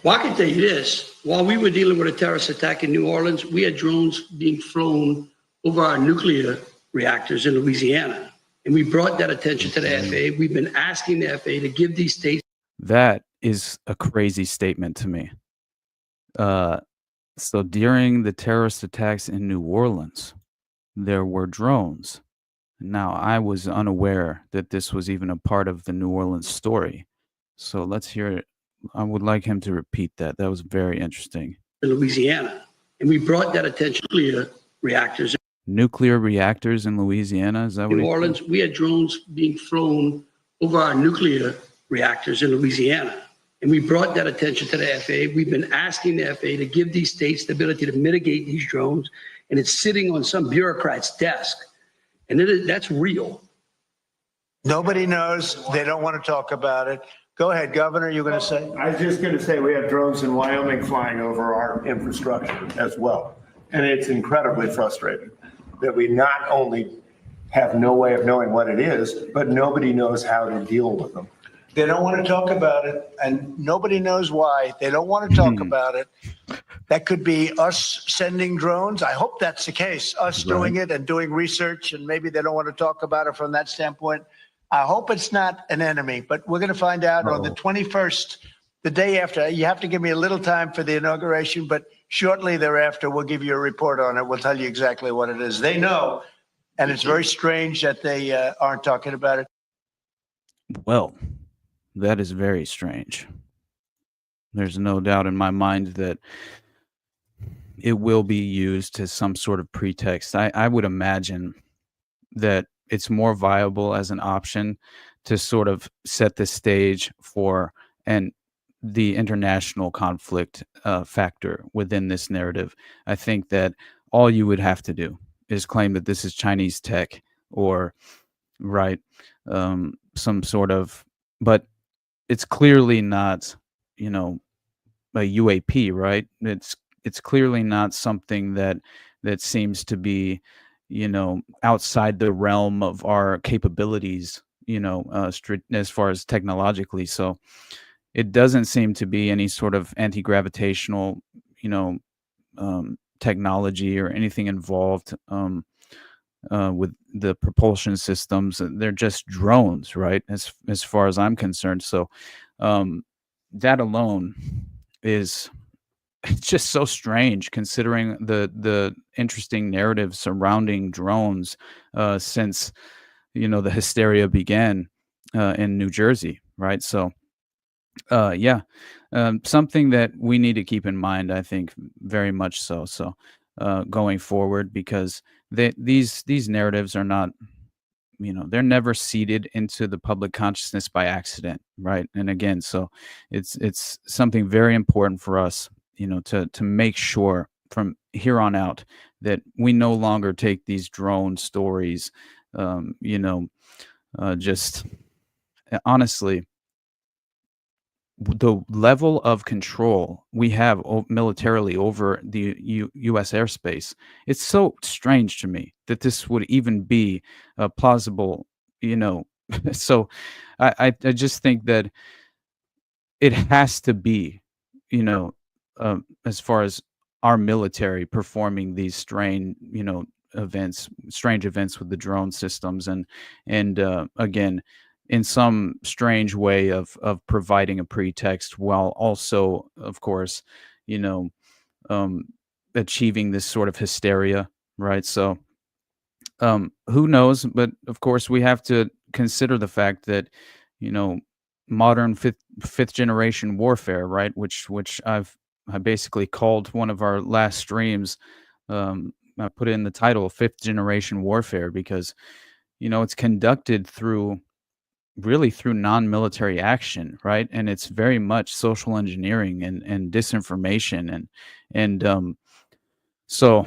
Well, I can tell you this. While we were dealing with a terrorist attack in New Orleans, we had drones being flown over our nuclear reactors in Louisiana. And we brought that attention to the FAA. We've been asking the FAA to give these states.
That is a crazy statement to me. So during the terrorist attacks in New Orleans, there were drones. Now, I was unaware that this was even a part of the New Orleans story. So let's hear it. I would like him to repeat that. That was very interesting.
In Louisiana. And we brought that attention to nuclear reactors.
Nuclear reactors in Louisiana? Is that what
New Orleans, we had drones being flown over our nuclear reactors in Louisiana. And we brought that attention to the FAA. We've been asking the FAA to give these states the ability to mitigate these drones. And it's sitting on some bureaucrat's desk. And that's real.
Nobody knows. They don't want to talk about it. Go ahead, Governor, you're going to say?
I was just going to say we have drones in Wyoming flying over our infrastructure as well. And it's incredibly frustrating that we not only have no way of knowing what it is, but nobody knows how to deal with them.
They don't want to talk about it, and nobody knows why. They don't want to talk about it. That could be us sending drones. I hope that's the case, us doing it and doing research, and maybe they don't want to talk about it from that standpoint. I hope it's not an enemy, but we're going to find out on the 21st, the day after. You have to give me a little time for the inauguration, but shortly thereafter, we'll give you a report on it. We'll tell you exactly what it is. They know, and it's very strange that they aren't talking about it.
Well, that is very strange. There's no doubt in my mind that it will be used as some sort of pretext. I would imagine that it's more viable as an option to sort of set the stage for the international conflict factor within this narrative. I think that all you would have to do is claim that this is Chinese tech or some sort of, but it's clearly not, a UAP, right? It's clearly not something that seems to be, outside the realm of our capabilities, as far as technologically. So it doesn't seem to be any sort of anti-gravitational, technology or anything involved with the propulsion systems. They're just drones, right? As far as I'm concerned. So that alone is just so strange, considering the interesting narrative surrounding drones since the hysteria began in New Jersey, right? So something that we need to keep in mind, I think, very much so. So going forward, because these narratives are not, they're never seeded into the public consciousness by accident, right? And again, so it's something very important for us, to make sure from here on out that we no longer take these drone stories, just honestly, the level of control we have militarily over the U.S. airspace, it's so strange to me that this would even be plausible, So I just think that it has to be, as far as our military performing these strange events with the drone systems, and again, in some strange way of providing a pretext, while also, of course, achieving this sort of hysteria, right? So who knows? But of course, we have to consider the fact that, modern fifth generation warfare, right? Which I basically called one of our last streams. I put in the title "Fifth Generation Warfare" because, it's conducted through non-military action, right? And it's very much social engineering and disinformation. And so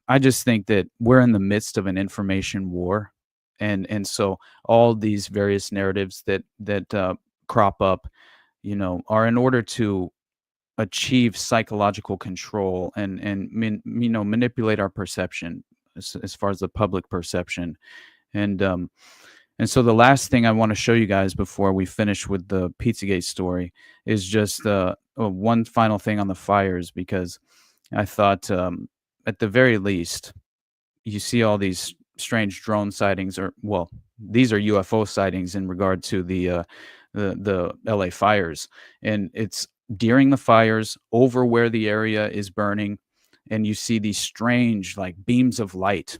I just think that we're in the midst of an information war. And so all these various narratives that crop up, are in order to achieve psychological control and manipulate our perception as far as the public perception. And so the last thing I want to show you guys before we finish with the PizzaGate story is just one final thing on the fires, because I thought at the very least, you see all these strange drone sightings, or well, these are UFO sightings in regard to the LA fires, and it's during the fires over where the area is burning, and you see these strange like beams of light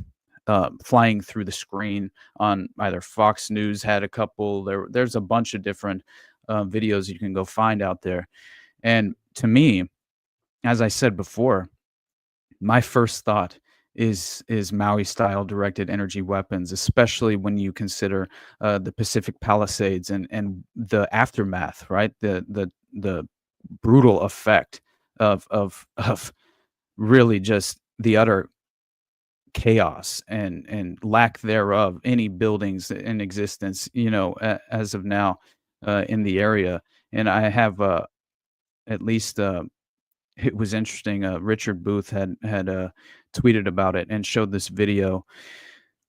flying through the screen on either Fox News had a couple. There's a bunch of different videos you can go find out there, and to me, as I said before, my first thought is Maui style directed energy weapons, especially when you consider the Pacific Palisades and the aftermath, right? The brutal effect of really just the utter chaos and lack thereof any buildings in existence, as of now in the area. And I have at least it was interesting. Richard Booth had tweeted about it and showed this video,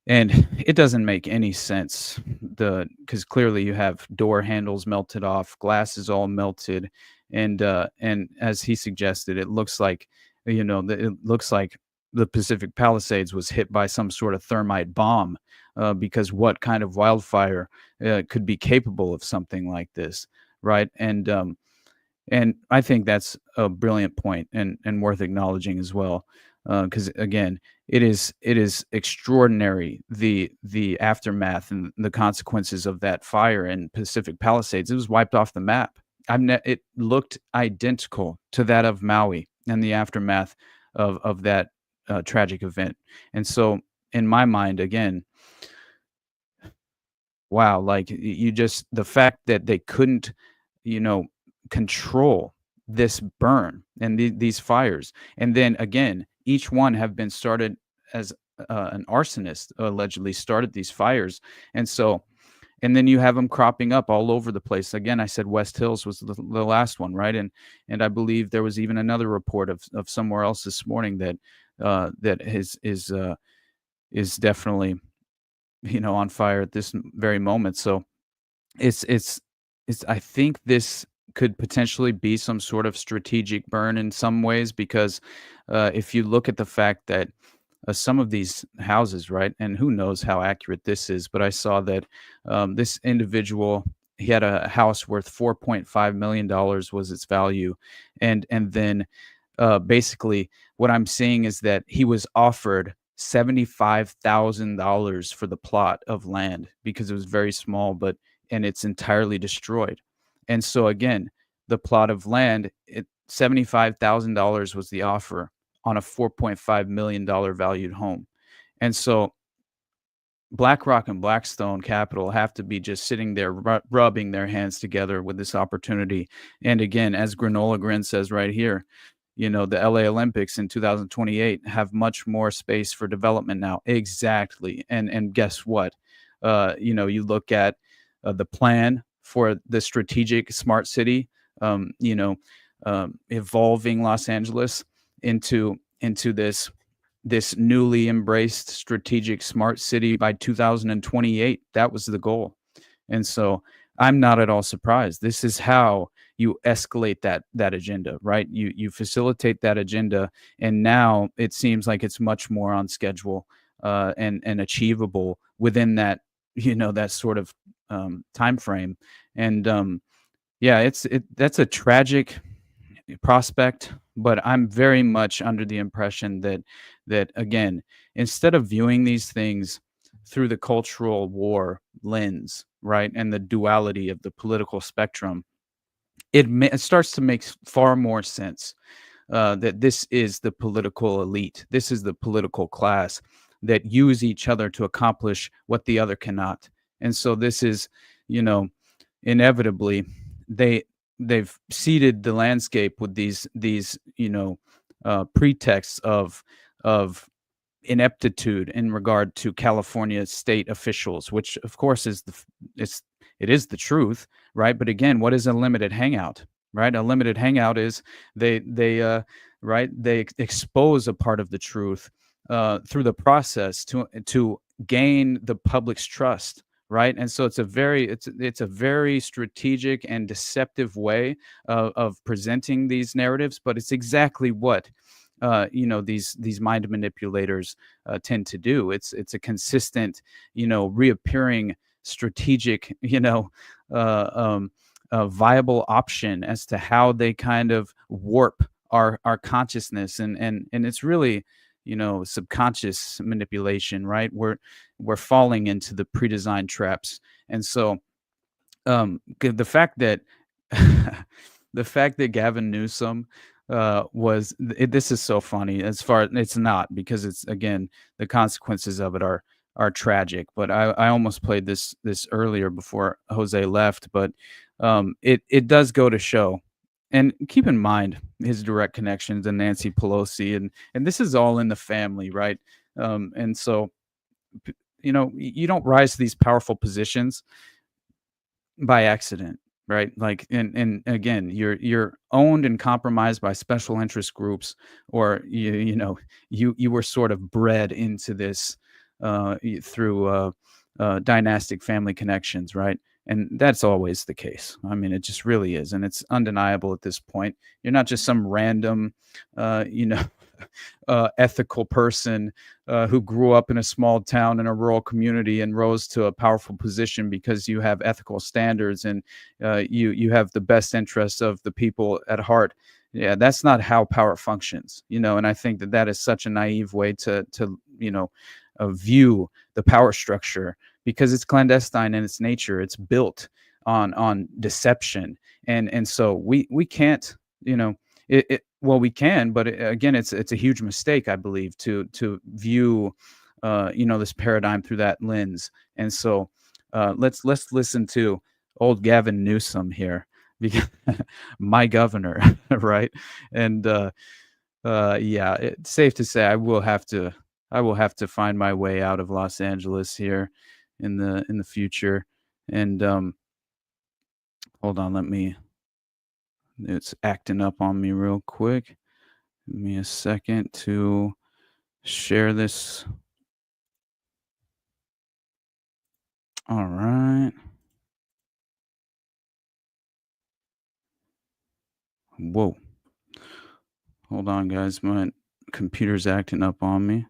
and it doesn't make any sense. Because clearly you have door handles melted off, glass is all melted, and as he suggested, it looks like the Pacific Palisades was hit by some sort of thermite bomb, because what kind of wildfire could be capable of something like this, right? And I think that's a brilliant point and worth acknowledging as well, because again, it is extraordinary the aftermath and the consequences of that fire in Pacific Palisades. It was wiped off the map. It looked identical to that of Maui and the aftermath of that tragic event. And so, in my mind, again, wow, like the fact that they couldn't, control this burn and these fires, and then again, each one have been started as an arsonist allegedly started these fires, and then you have them cropping up all over the place. Again, I said West Hills was the last one, right? And I believe there was even another report of somewhere else this morning that is definitely on fire at this very moment. So it's I think this could potentially be some sort of strategic burn in some ways, because if you look at the fact that some of these houses, right, and who knows how accurate this is, but I saw that this individual, he had a house worth $4.5 million was its value, and then basically what I'm seeing is that he was offered $75,000 for the plot of land because it was very small, and it's entirely destroyed. And so again, the plot of land, $75,000 was the offer on a $4.5 million valued home. And so BlackRock and Blackstone Capital have to be just sitting there rubbing their hands together with this opportunity. And again, as Granola Grin says right here, the LA Olympics in 2028 have much more space for development now. Exactly. And guess what? You look at the plan for the strategic smart city, evolving Los Angeles into this newly embraced strategic smart city by 2028. That was the goal. And so I'm not at all surprised. This is how you escalate that agenda, right? You facilitate that agenda, and now it seems like it's much more on schedule and achievable within that that sort of time frame. And that's a tragic prospect, but I'm very much under the impression that again, instead of viewing these things through the cultural war lens, right, and the duality of the political spectrum, it starts to make far more sense that this is the political elite, this is the political class that use each other to accomplish what the other cannot. And so this is, inevitably they've seeded the landscape with these pretexts of ineptitude in regard to California state officials, which of course is the truth, right? But again, what is a limited hangout, right? A limited hangout is they expose a part of the truth through the process to gain the public's trust, right? And so it's a very strategic and deceptive way of presenting these narratives, but it's exactly what these mind manipulators tend to do. It's a consistent, reappearing strategic, viable option as to how they kind of warp our consciousness, and it's really subconscious manipulation, right? We're falling into the pre-designed traps. And so the fact that Gavin Newsom this is so funny. As far it's not, because it's, again, the consequences of it are tragic, but I almost played this earlier before Jose left, but it does go to show. And keep in mind his direct connections to Nancy Pelosi, and this is all in the family, right? And so, you don't rise to these powerful positions by accident, right? Like, and again, you're owned and compromised by special interest groups, or you were sort of bred into this through dynastic family connections, right? And that's always the case. I mean, it just really is. And it's undeniable at this point. You're not just some random, ethical person who grew up in a small town in a rural community and rose to a powerful position because you have ethical standards and you have the best interests of the people at heart. Yeah, that's not how power functions, and I think that is such a naive way to view the power structure, because it's clandestine in its nature. It's built on deception, and so we can't, well, we can, but again, it's a huge mistake, I believe, to view this paradigm through that lens. And so let's listen to old Gavin Newsom here, because my governor, right? And yeah, it's safe to say I will have to find my way out of Los Angeles here in the future. And hold on, it's acting up on me real quick. Give me a second to share this. All right. Whoa. Hold on, guys. My computer's acting up on me.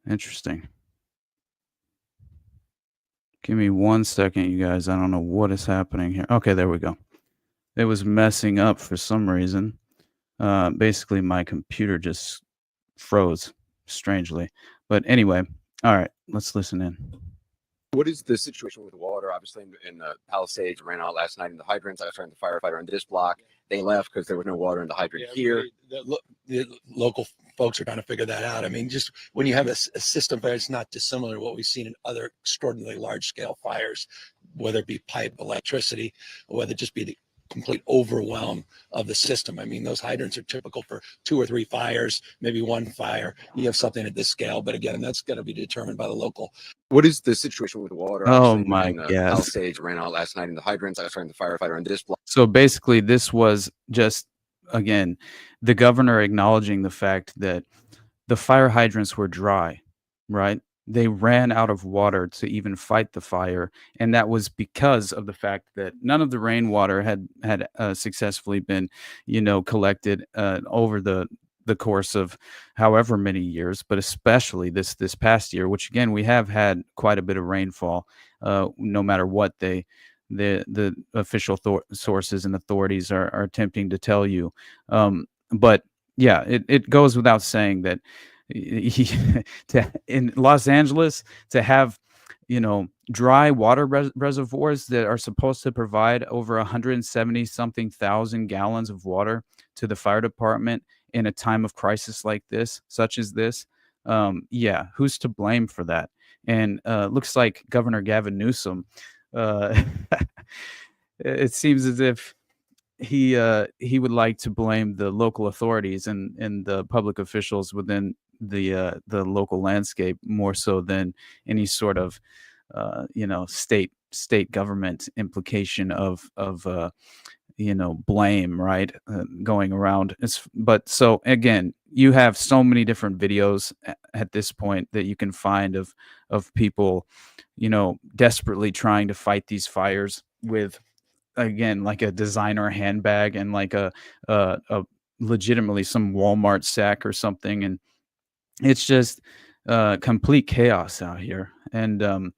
Interesting. Give me 1 second, you guys. I don't know what is happening here. Okay, there we go. It was messing up for some reason. Basically, my computer just froze strangely. But anyway, all right, let's listen in.
What is the situation with the water? Obviously, in the Palisades, ran out last night in the hydrants. I was trying to firefighter on this block. They left because there was no water in the hydrant here.
The local folks are trying to figure that out. I mean, just when you have a system that's not dissimilar to what we've seen in other extraordinarily large-scale fires, whether it be pipe, electricity, or whether it just be the complete overwhelm of the system. I mean, those hydrants are typical for 2 or 3 fires, maybe 1 fire. You have something at this scale, but again, that's going to be determined by the local.
What is the situation with the water?
Oh my God!
Palisades ran out last night in the hydrants. I was trying to firefighter on this block.
So basically, this was just, again, the governor acknowledging the fact that the fire hydrants were dry, right? They ran out of water to even fight the fire, and that was because of the fact that none of the rainwater had successfully been, collected over the course of however many years, but especially this past year, which again we have had quite a bit of rainfall, no matter what the official sources and authorities are attempting to tell you. But yeah, it goes without saying that in Los Angeles to have dry water reservoirs that are supposed to provide over 170 something thousand gallons of water to the fire department in a time of crisis like this, such as this. Yeah, who's to blame for that? And looks like Governor Gavin Newsom, it seems as if he would like to blame the local authorities and the public officials within the local landscape more so than any sort of state government implication of blame, right, going around. But so again, you have so many different videos at this point that you can find of people, desperately trying to fight these fires with, again, like a designer handbag and like a legitimately some Walmart sack or something, and it's just complete chaos out here. And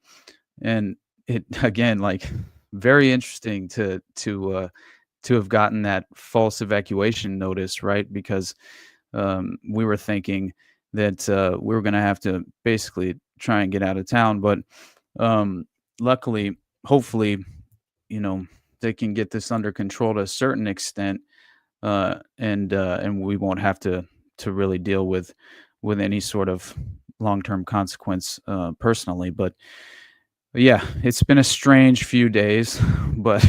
it again, like, very interesting to have gotten that false evacuation notice, right? Because we were thinking that we were going to have to basically try and get out of town, but luckily, hopefully, they can get this under control to a certain extent, and we won't have to really deal with any sort of long-term consequence personally. But yeah, it's been a strange few days, but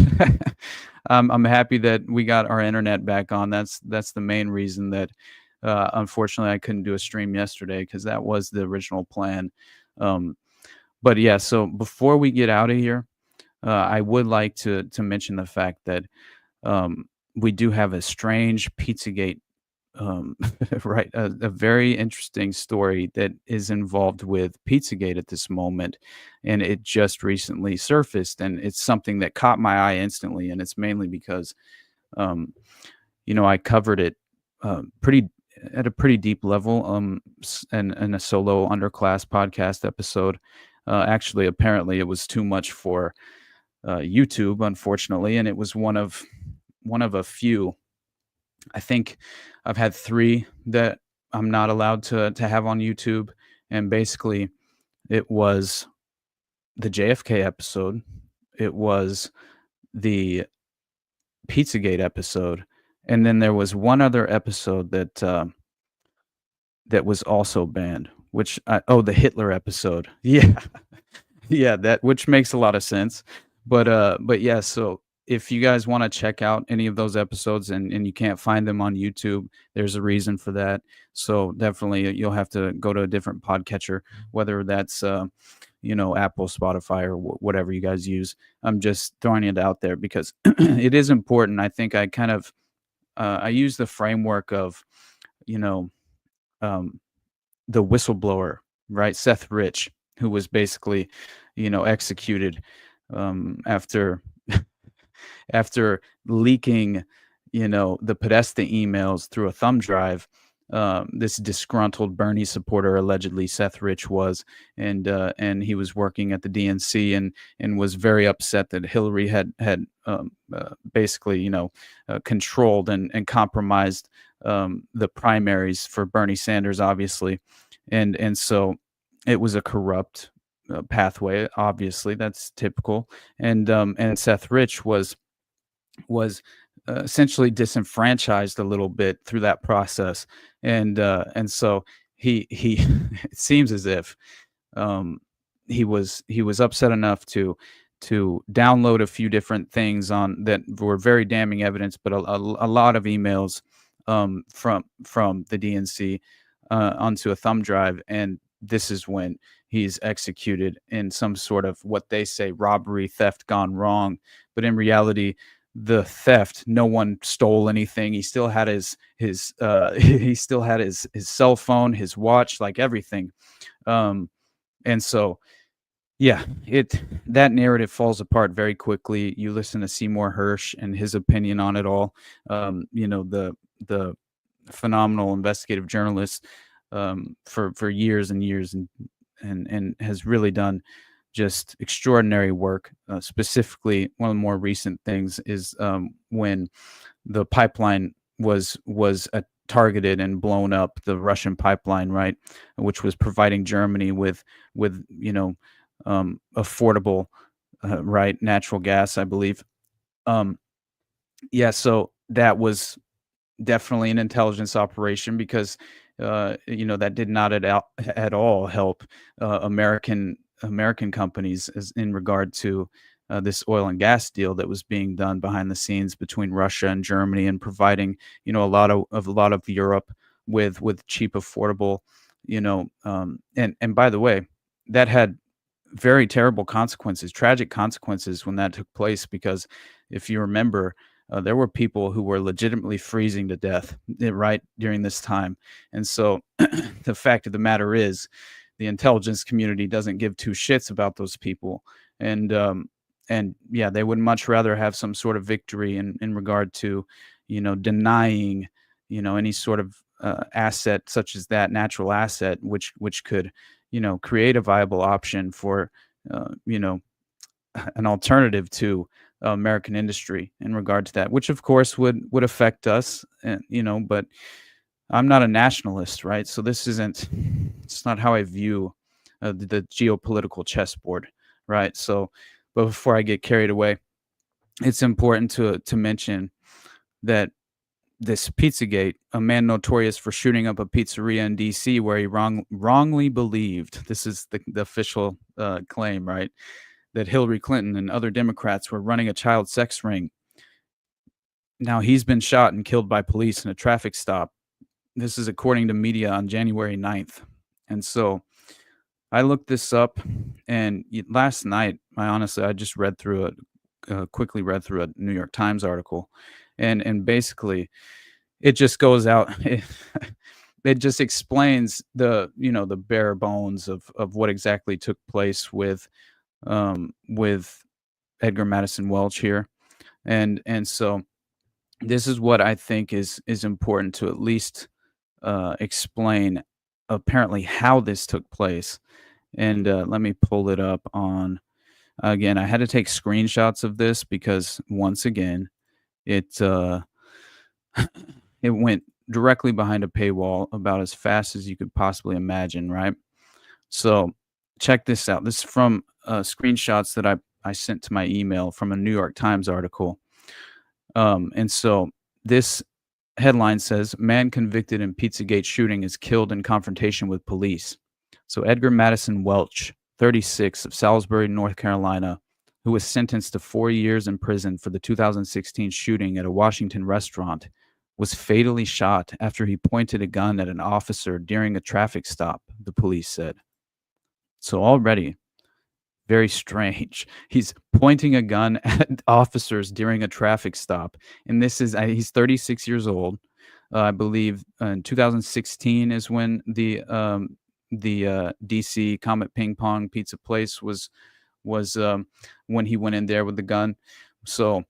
I'm happy that we got our internet back on. That's the main reason that unfortunately I couldn't do a stream yesterday, because that was the original plan. But yeah, so before we get out of here, I would like to mention the fact that we do have a strange PizzaGate, right? A very interesting story that is involved with PizzaGate at this moment, and it just recently surfaced, and it's something that caught my eye instantly, and it's mainly because, I covered it at a pretty deep level, in a solo underclass podcast episode. Actually, apparently, it was too much for YouTube, unfortunately, and it was one of a few. I think I've had 3 that I'm not allowed to have on YouTube, and basically, it was the JFK episode, it was the PizzaGate episode, and then there was one other episode that was also banned, which the Hitler episode. Yeah. Yeah, that, which makes a lot of sense. But yeah, so if you guys want to check out any of those episodes and you can't find them on YouTube, there's a reason for that. So definitely you'll have to go to a different podcatcher, whether that's Apple, Spotify, or whatever you guys use. I'm just throwing it out there because it is important. I think I kind of I use the framework of the whistleblower, right? Seth Rich, who was basically executed after leaking, the Podesta emails through a thumb drive. This disgruntled Bernie supporter, allegedly Seth Rich was, and he was working at the DNC and was very upset that Hillary had basically controlled and compromised the primaries for Bernie Sanders, obviously, and so it was a corrupt pathway. Obviously, that's typical, and Seth Rich was essentially disenfranchised a little bit through that process, and so he it seems as if he was upset enough to download a few different things on that were very damning evidence, but a lot of emails from the DNC onto a thumb drive, and this is when he's executed in some sort of what they say robbery, theft gone wrong. But in reality, the theft, no one stole anything. He still had his cell phone, his watch, like everything. And so, yeah, that narrative falls apart very quickly. You listen to Seymour Hersh and his opinion on it all. The phenomenal investigative journalist for years and years, and has really done just extraordinary work. Specifically, one of the more recent things is when the pipeline was targeted and blown up, the Russian pipeline, right, which was providing Germany with affordable right natural gas, I believe. So that was definitely an intelligence operation, because that did not at all help American companies in regard to this oil and gas deal that was being done behind the scenes between Russia and Germany, and providing a lot of Europe with cheap, affordable, and by the way, that had very terrible consequences, tragic consequences when that took place, because if you remember, there were people who were legitimately freezing to death right during this time. And so the fact of the matter is, the intelligence community doesn't give two shits about those people. And yeah, they would much rather have some sort of victory in regard to, denying, any sort of asset such as that natural asset, which could, create a viable option for, an alternative to American industry in regard to that, which of course would affect us, but I'm not a nationalist, right? So it's not how I view the geopolitical chessboard, right? So, but before I get carried away, it's important to mention that this PizzaGate, a man notorious for shooting up a pizzeria in D.C. where he wrongly believed, this is the official claim, right, that Hillary Clinton and other Democrats were running a child sex ring. Now he's been shot and killed by police in a traffic stop. This is according to media on January 9th. And so I looked this up, and last night, I just quickly read through a New York Times article, and basically it just goes out. It just explains the bare bones of what exactly took place with Edgar Madison Welch here. And so this is what I think is important to at least explain apparently how this took place. And let me pull it up on, again, I had to take screenshots of this because once again, it went directly behind a paywall about as fast as you could possibly imagine, right? So check this out. This is from screenshots that I sent to my email from a New York Times article. And so this headline says, "Man convicted in PizzaGate shooting is killed in confrontation with police." So Edgar Madison Welch, 36, of Salisbury, North Carolina, who was sentenced to 4 years in prison for the 2016 shooting at a Washington restaurant, was fatally shot after he pointed a gun at an officer during a traffic stop, the police said. So already, very strange. He's pointing a gun at officers during a traffic stop. And he's 36 years old. I believe in 2016 is when the DC Comet Ping Pong Pizza place was when he went in there with the gun. So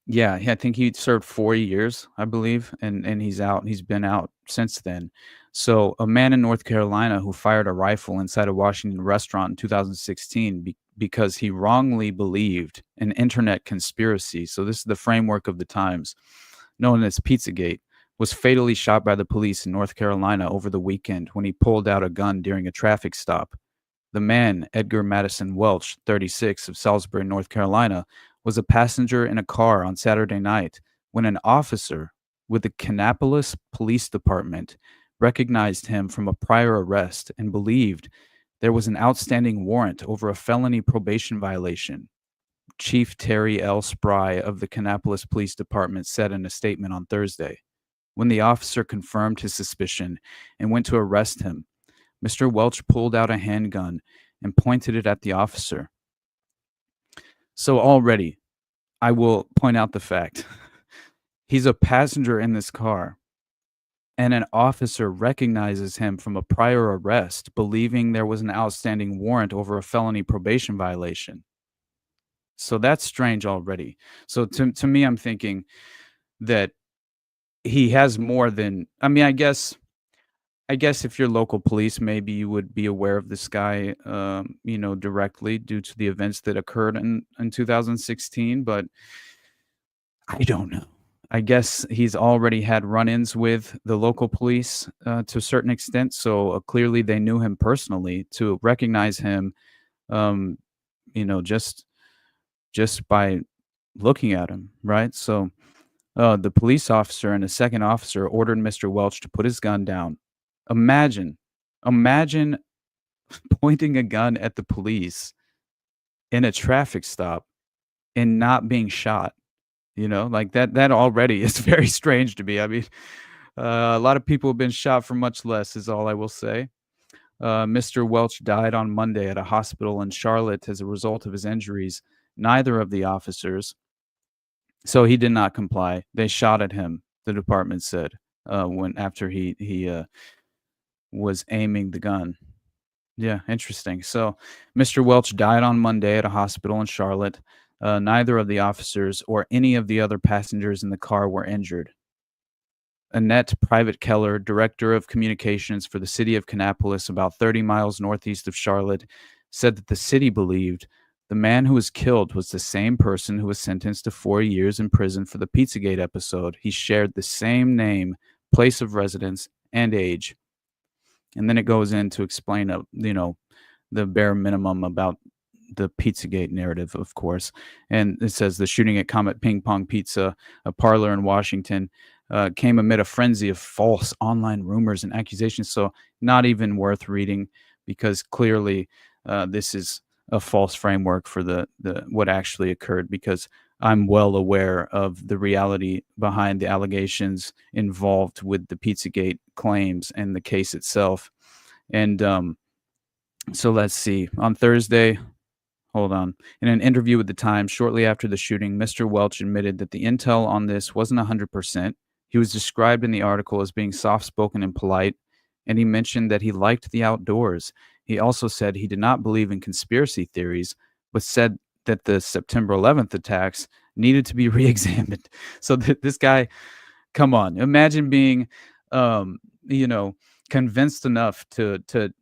yeah, I think he served 4 years, I believe, and he's out. He's been out since then. So a man in North Carolina who fired a rifle inside a Washington restaurant in 2016 because he wrongly believed an internet conspiracy. So this is the framework of the times, known as PizzaGate, was fatally shot by the police in North Carolina over the weekend when he pulled out a gun during a traffic stop. The man, Edgar Madison Welch, 36, of Salisbury, North Carolina, was a passenger in a car on Saturday night when an officer with the Kannapolis Police Department recognized him from a prior arrest and believed there was an outstanding warrant over a felony probation violation. Chief Terry L. Spry of the Kannapolis Police Department said in a statement on Thursday. When the officer confirmed his suspicion and went to arrest him, Mr. Welch pulled out a handgun and pointed it at the officer. So already, I will point out the fact, he's a passenger in this car, and an officer recognizes him from a prior arrest, believing there was an outstanding warrant over a felony probation violation. So that's strange already. So to me, I'm thinking that he has more than, I mean, I guess if you're local police, maybe you would be aware of this guy, directly due to the events that occurred in 2016, but I don't know. I guess he's already had run-ins with the local police to a certain extent, so clearly they knew him personally to recognize him, just by looking at him, right? So the police officer and a second officer ordered Mr. Welch to put his gun down. Imagine pointing a gun at the police in a traffic stop and not being shot. Like that already is very strange to me. I mean, a lot of people have been shot for much less, is all I will say. Mr. Welch died on Monday at a hospital in Charlotte as a result of his injuries. Neither of the officers So he did not comply. They shot at him, the department said, after he was aiming the gun. Yeah, interesting. So Mr. Welch died on Monday at a hospital in Charlotte. Neither of the officers or any of the other passengers in the car were injured. Annette Private Keller, director of communications for the city of Kannapolis, about 30 miles northeast of Charlotte, said that the city believed the man who was killed was the same person who was sentenced to 4 years in prison for the PizzaGate episode. He shared the same name, place of residence, and age. And then it goes in to explain, the bare minimum about the PizzaGate narrative, of course. And it says the shooting at Comet Ping Pong Pizza, a parlor in Washington, came amid a frenzy of false online rumors and accusations. So not even worth reading, because clearly this is a false framework for the what actually occurred, because I'm well aware of the reality behind the allegations involved with the PizzaGate claims and the case itself. And so let's see. On Thursday, in an interview with The Times shortly after the shooting, Mr. Welch admitted that the intel on this wasn't 100%. He was described in the article as being soft-spoken and polite, and he mentioned that he liked the outdoors. He also said he did not believe in conspiracy theories, but said that the September 11th attacks needed to be re-examined. So this guy, come on, imagine being, convinced enough to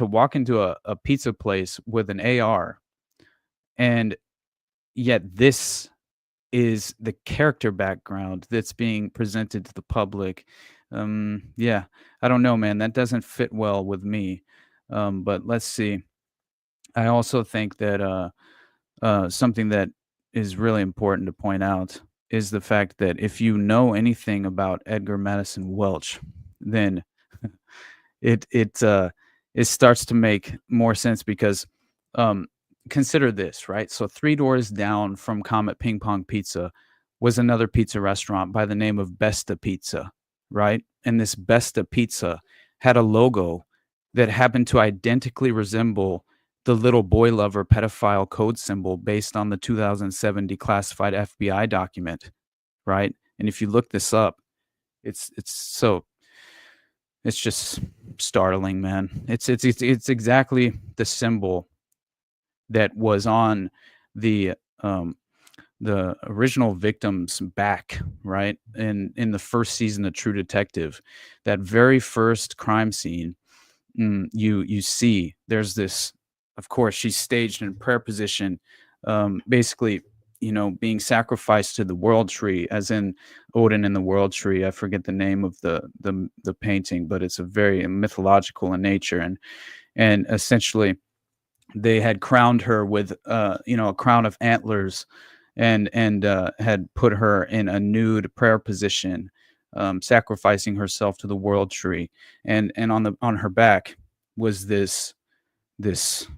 walk into a pizza place with an AR, and yet this is the character background that's being presented to the public. Yeah, I don't know, man. That doesn't fit well with me. But let's see. I also think that something that is really important to point out is the fact that if you know anything about Edgar Madison Welch, then it starts to make more sense, because consider this, right? So 3 doors down from Comet Ping Pong Pizza was another pizza restaurant by the name of Besta Pizza, right? And this Besta Pizza had a logo that happened to identically resemble the little boy lover pedophile code symbol based on the 2007 declassified FBI document, right? And if you look this up, it's just startling, man. It's exactly the symbol that was on the original victim's back, right? In the first season of True Detective, that very first crime scene, you see there's this. Of course, she's staged in prayer position, basically, being sacrificed to the world tree, as in Odin in the world tree. I forget the name of the painting, but it's a very mythological in nature, and essentially they had crowned her with a crown of antlers, and had put her in a nude prayer position, sacrificing herself to the world tree, and on her back was this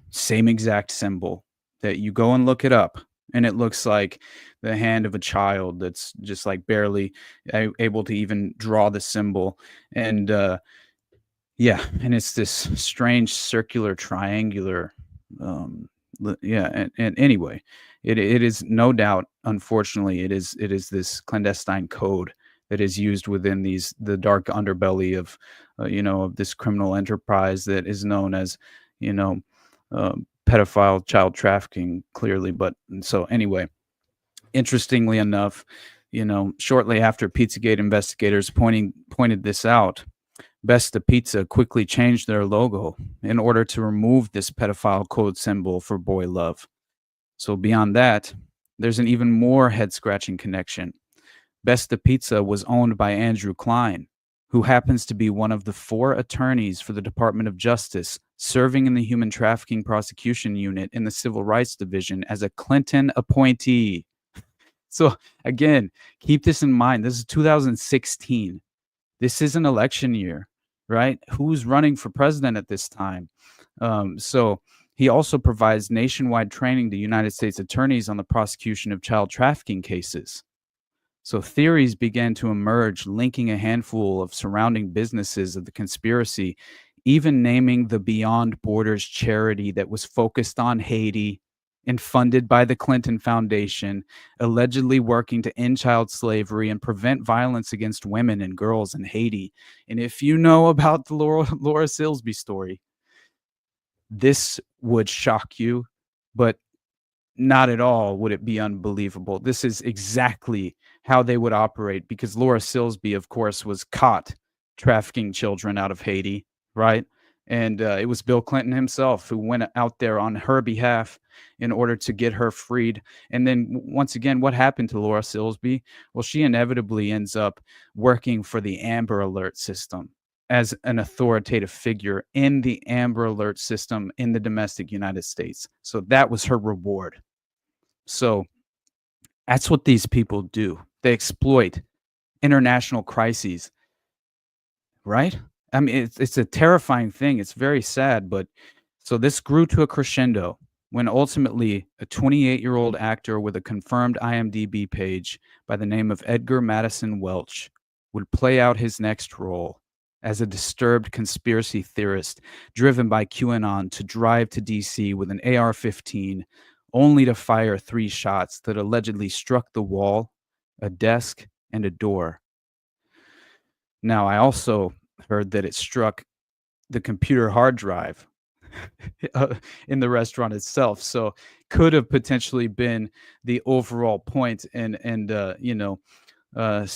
same exact symbol that you go and look it up, and it looks like the hand of a child that's just like barely able to even draw the symbol. And and it's this strange circular triangular and anyway, it is no doubt, unfortunately, it is this clandestine code that is used within the dark underbelly of of this criminal enterprise that is known as pedophile child trafficking, clearly. But so anyway, interestingly enough, shortly after PizzaGate investigators pointed this out, Besta Pizza quickly changed their logo in order to remove this pedophile code symbol for boy love. So beyond that, there's an even more head-scratching connection. Besta Pizza was owned by Andrew Klein, who happens to be one of the 4 attorneys for the Department of Justice serving in the Human Trafficking Prosecution Unit in the Civil Rights Division as a Clinton appointee. So again, keep this in mind. This is 2016. This is an election year, right? Who's running for president at this time? So he also provides nationwide training to United States attorneys on the prosecution of child trafficking cases. So theories began to emerge, linking a handful of surrounding businesses of the conspiracy, even naming the Beyond Borders charity that was focused on Haiti and funded by the Clinton Foundation, allegedly working to end child slavery and prevent violence against women and girls in Haiti. And if you know about the Laura Silsby story, this would shock you, but not at all would it be unbelievable. This is exactly how they would operate, because Laura Silsby, of course, was caught trafficking children out of Haiti, right? And it was Bill Clinton himself who went out there on her behalf in order to get her freed. And then once again, what happened to Laura Silsby? Well, she inevitably ends up working for the Amber Alert system as an authoritative figure in the Amber Alert system in the domestic United States. So that was her reward. So that's what these people do. They exploit international crises, right? I mean, it's a terrifying thing. It's very sad, but so this grew to a crescendo when ultimately a 28-year-old actor with a confirmed IMDb page by the name of Edgar Madison Welch would play out his next role as a disturbed conspiracy theorist driven by QAnon to drive to DC with an AR-15, only to fire 3 shots that allegedly struck the wall, a desk, and a door. Now, I also heard that it struck the computer hard drive in the restaurant itself, so could have potentially been the overall point and I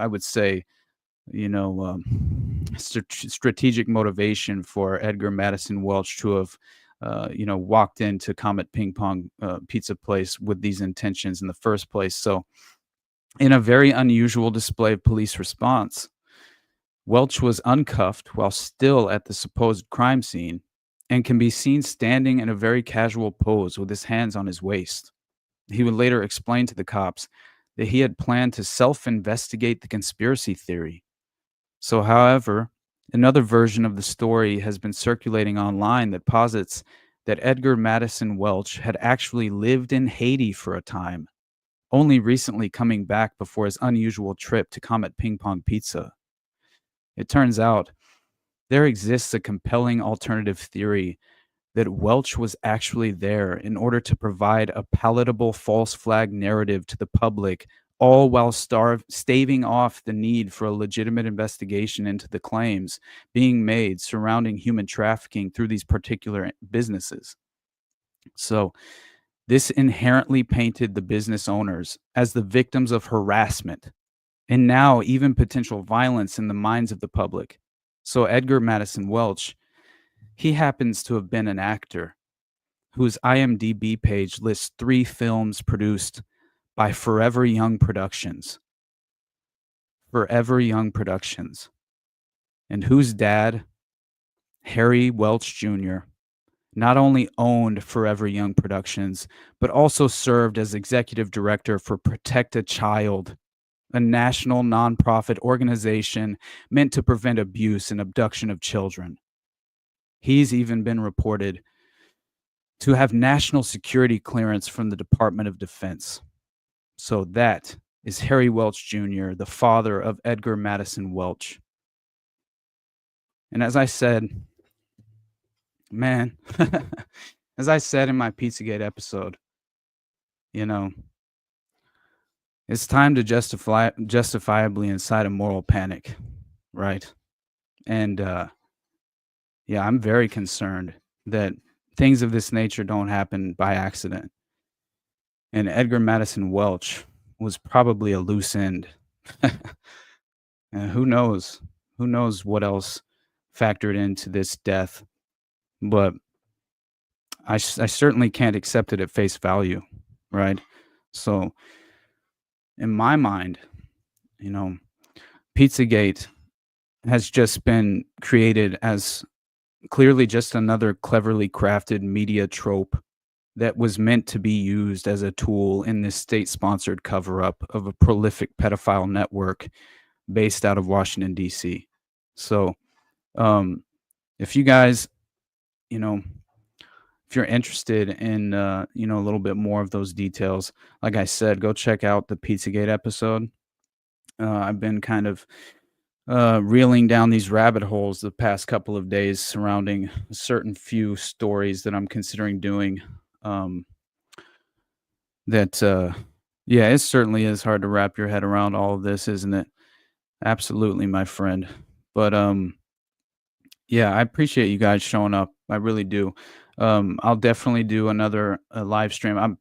would say, strategic motivation for Edgar Madison Welch to have walked into Comet Ping Pong pizza place with these intentions in the first place. So in a very unusual display of police response, Welch was uncuffed while still at the supposed crime scene and can be seen standing in a very casual pose with his hands on his waist. He would later explain to the cops that he had planned to self-investigate the conspiracy theory. So, however, another version of the story has been circulating online that posits that Edgar Madison Welch had actually lived in Haiti for a time, only recently coming back before his unusual trip to Comet Ping Pong Pizza. It turns out there exists a compelling alternative theory that Welch was actually there in order to provide a palatable false flag narrative to the public, all while staving off the need for a legitimate investigation into the claims being made surrounding human trafficking through these particular businesses. So this inherently painted the business owners as the victims of harassment and now even potential violence in the minds of the public. So Edgar Madison Welch, he happens to have been an actor whose IMDb page lists 3 films produced by Forever Young Productions. Forever Young Productions. And whose dad, Harry Welch Jr., not only owned Forever Young Productions, but also served as executive director for Protect a Child, a national nonprofit organization meant to prevent abuse and abduction of children. He's even been reported to have national security clearance from the Department of Defense. So that is Harry Welch Jr., the father of Edgar Madison Welch. And as I said, man, as I said in my PizzaGate episode, it's time to justifiably incite a moral panic, right? And I'm very concerned that things of this nature don't happen by accident. And Edgar Madison Welch was probably a loose end. And who knows? Who knows what else factored into this death? But I certainly can't accept it at face value, right? So in my mind, PizzaGate has just been created as clearly just another cleverly crafted media trope that was meant to be used as a tool in this state-sponsored cover-up of a prolific pedophile network based out of Washington, D.C. So if you guys, if you're interested in, a little bit more of those details, like I said, go check out the PizzaGate episode. I've been kind of reeling down these rabbit holes the past couple of days surrounding a certain few stories that I'm considering doing. that yeah, it certainly is hard to wrap your head around all of this, isn't it? Absolutely, my friend. But yeah, I appreciate you guys showing up. I really do. I'll definitely do another live stream.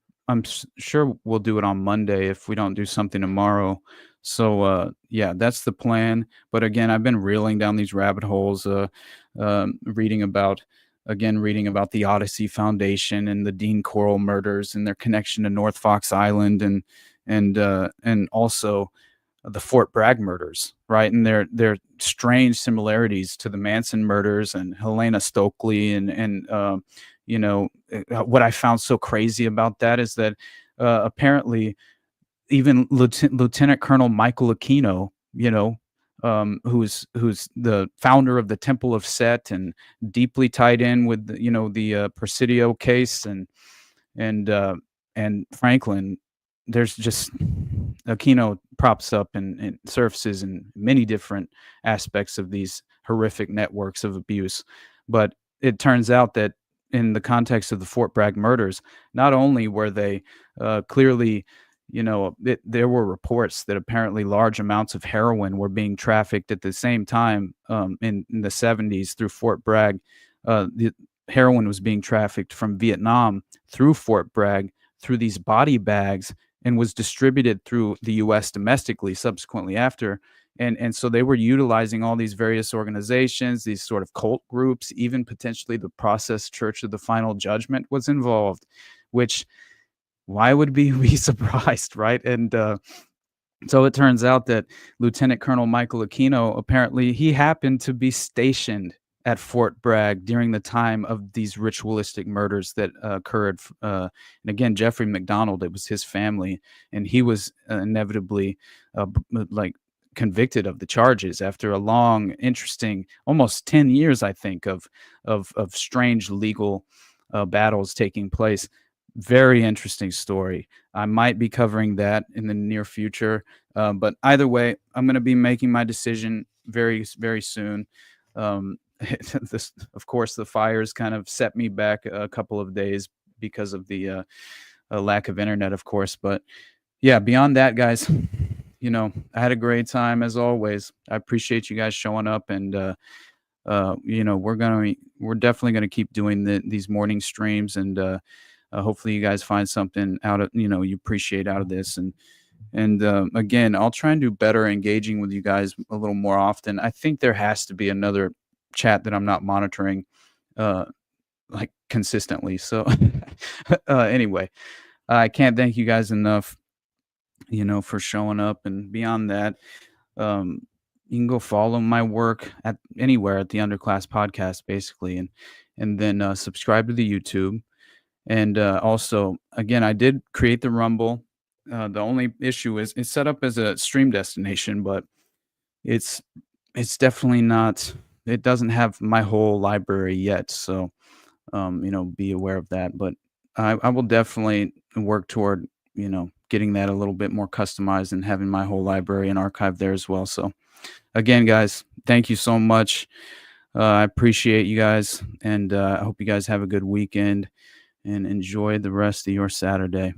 Sure we'll do it on Monday if we don't do something tomorrow. So yeah, that's the plan. But again, I've been reeling down these rabbit holes, reading about the Odyssey Foundation and the Dean Corll murders and their connection to North Fox Island, and also the Fort Bragg murders, right? And their strange similarities to the Manson murders and Helena Stokely, and you know, what I found so crazy about that is that apparently even Lieutenant Colonel Michael Aquino, you know, who's the founder of the Temple of Set and deeply tied in with the Presidio case and Franklin. There's just Aquino props up and surfaces in many different aspects of these horrific networks of abuse. But it turns out that in the context of the Fort Bragg murders, not only were they clearly, there were reports that apparently large amounts of heroin were being trafficked at the same time in the 70s through Fort Bragg. The heroin was being trafficked from Vietnam through Fort Bragg through these body bags and was distributed through the U.S. domestically subsequently after. And so they were utilizing all these various organizations, these sort of cult groups, even potentially the Process Church of the Final Judgment was involved, which why would we be surprised, right? And so it turns out that Lieutenant Colonel Michael Aquino, apparently he happened to be stationed at Fort Bragg during the time of these ritualistic murders that occurred. And again, Jeffrey McDonald, it was his family, and he was inevitably convicted of the charges after a long, interesting, almost 10 years, I think, of strange legal battles taking place. Very interesting story. I might be covering that in the near future. But either way, I'm going to be making my decision very, very soon. Of course, the fires kind of set me back a couple of days because of the lack of internet, of course. But yeah, beyond that, guys, I had a great time as always. I appreciate you guys showing up, and we're definitely going to keep doing these morning streams, and hopefully you guys find something out of you appreciate out of this. And again, I'll try and do better engaging with you guys a little more often. I think there has to be another chat that I'm not monitoring consistently. So anyway, I can't thank you guys enough, for showing up. And beyond that, you can go follow my work at anywhere at the Underclass Podcast, basically, and then subscribe to the YouTube. And also, again, I did create the Rumble. The only issue is it's set up as a stream destination, but it's definitely not. It doesn't have my whole library yet, so be aware of that. But I will definitely work toward getting that a little bit more customized and having my whole library and archive there as well. So again, guys, thank you so much. I appreciate you guys, and I hope you guys have a good weekend and enjoy the rest of your Saturday.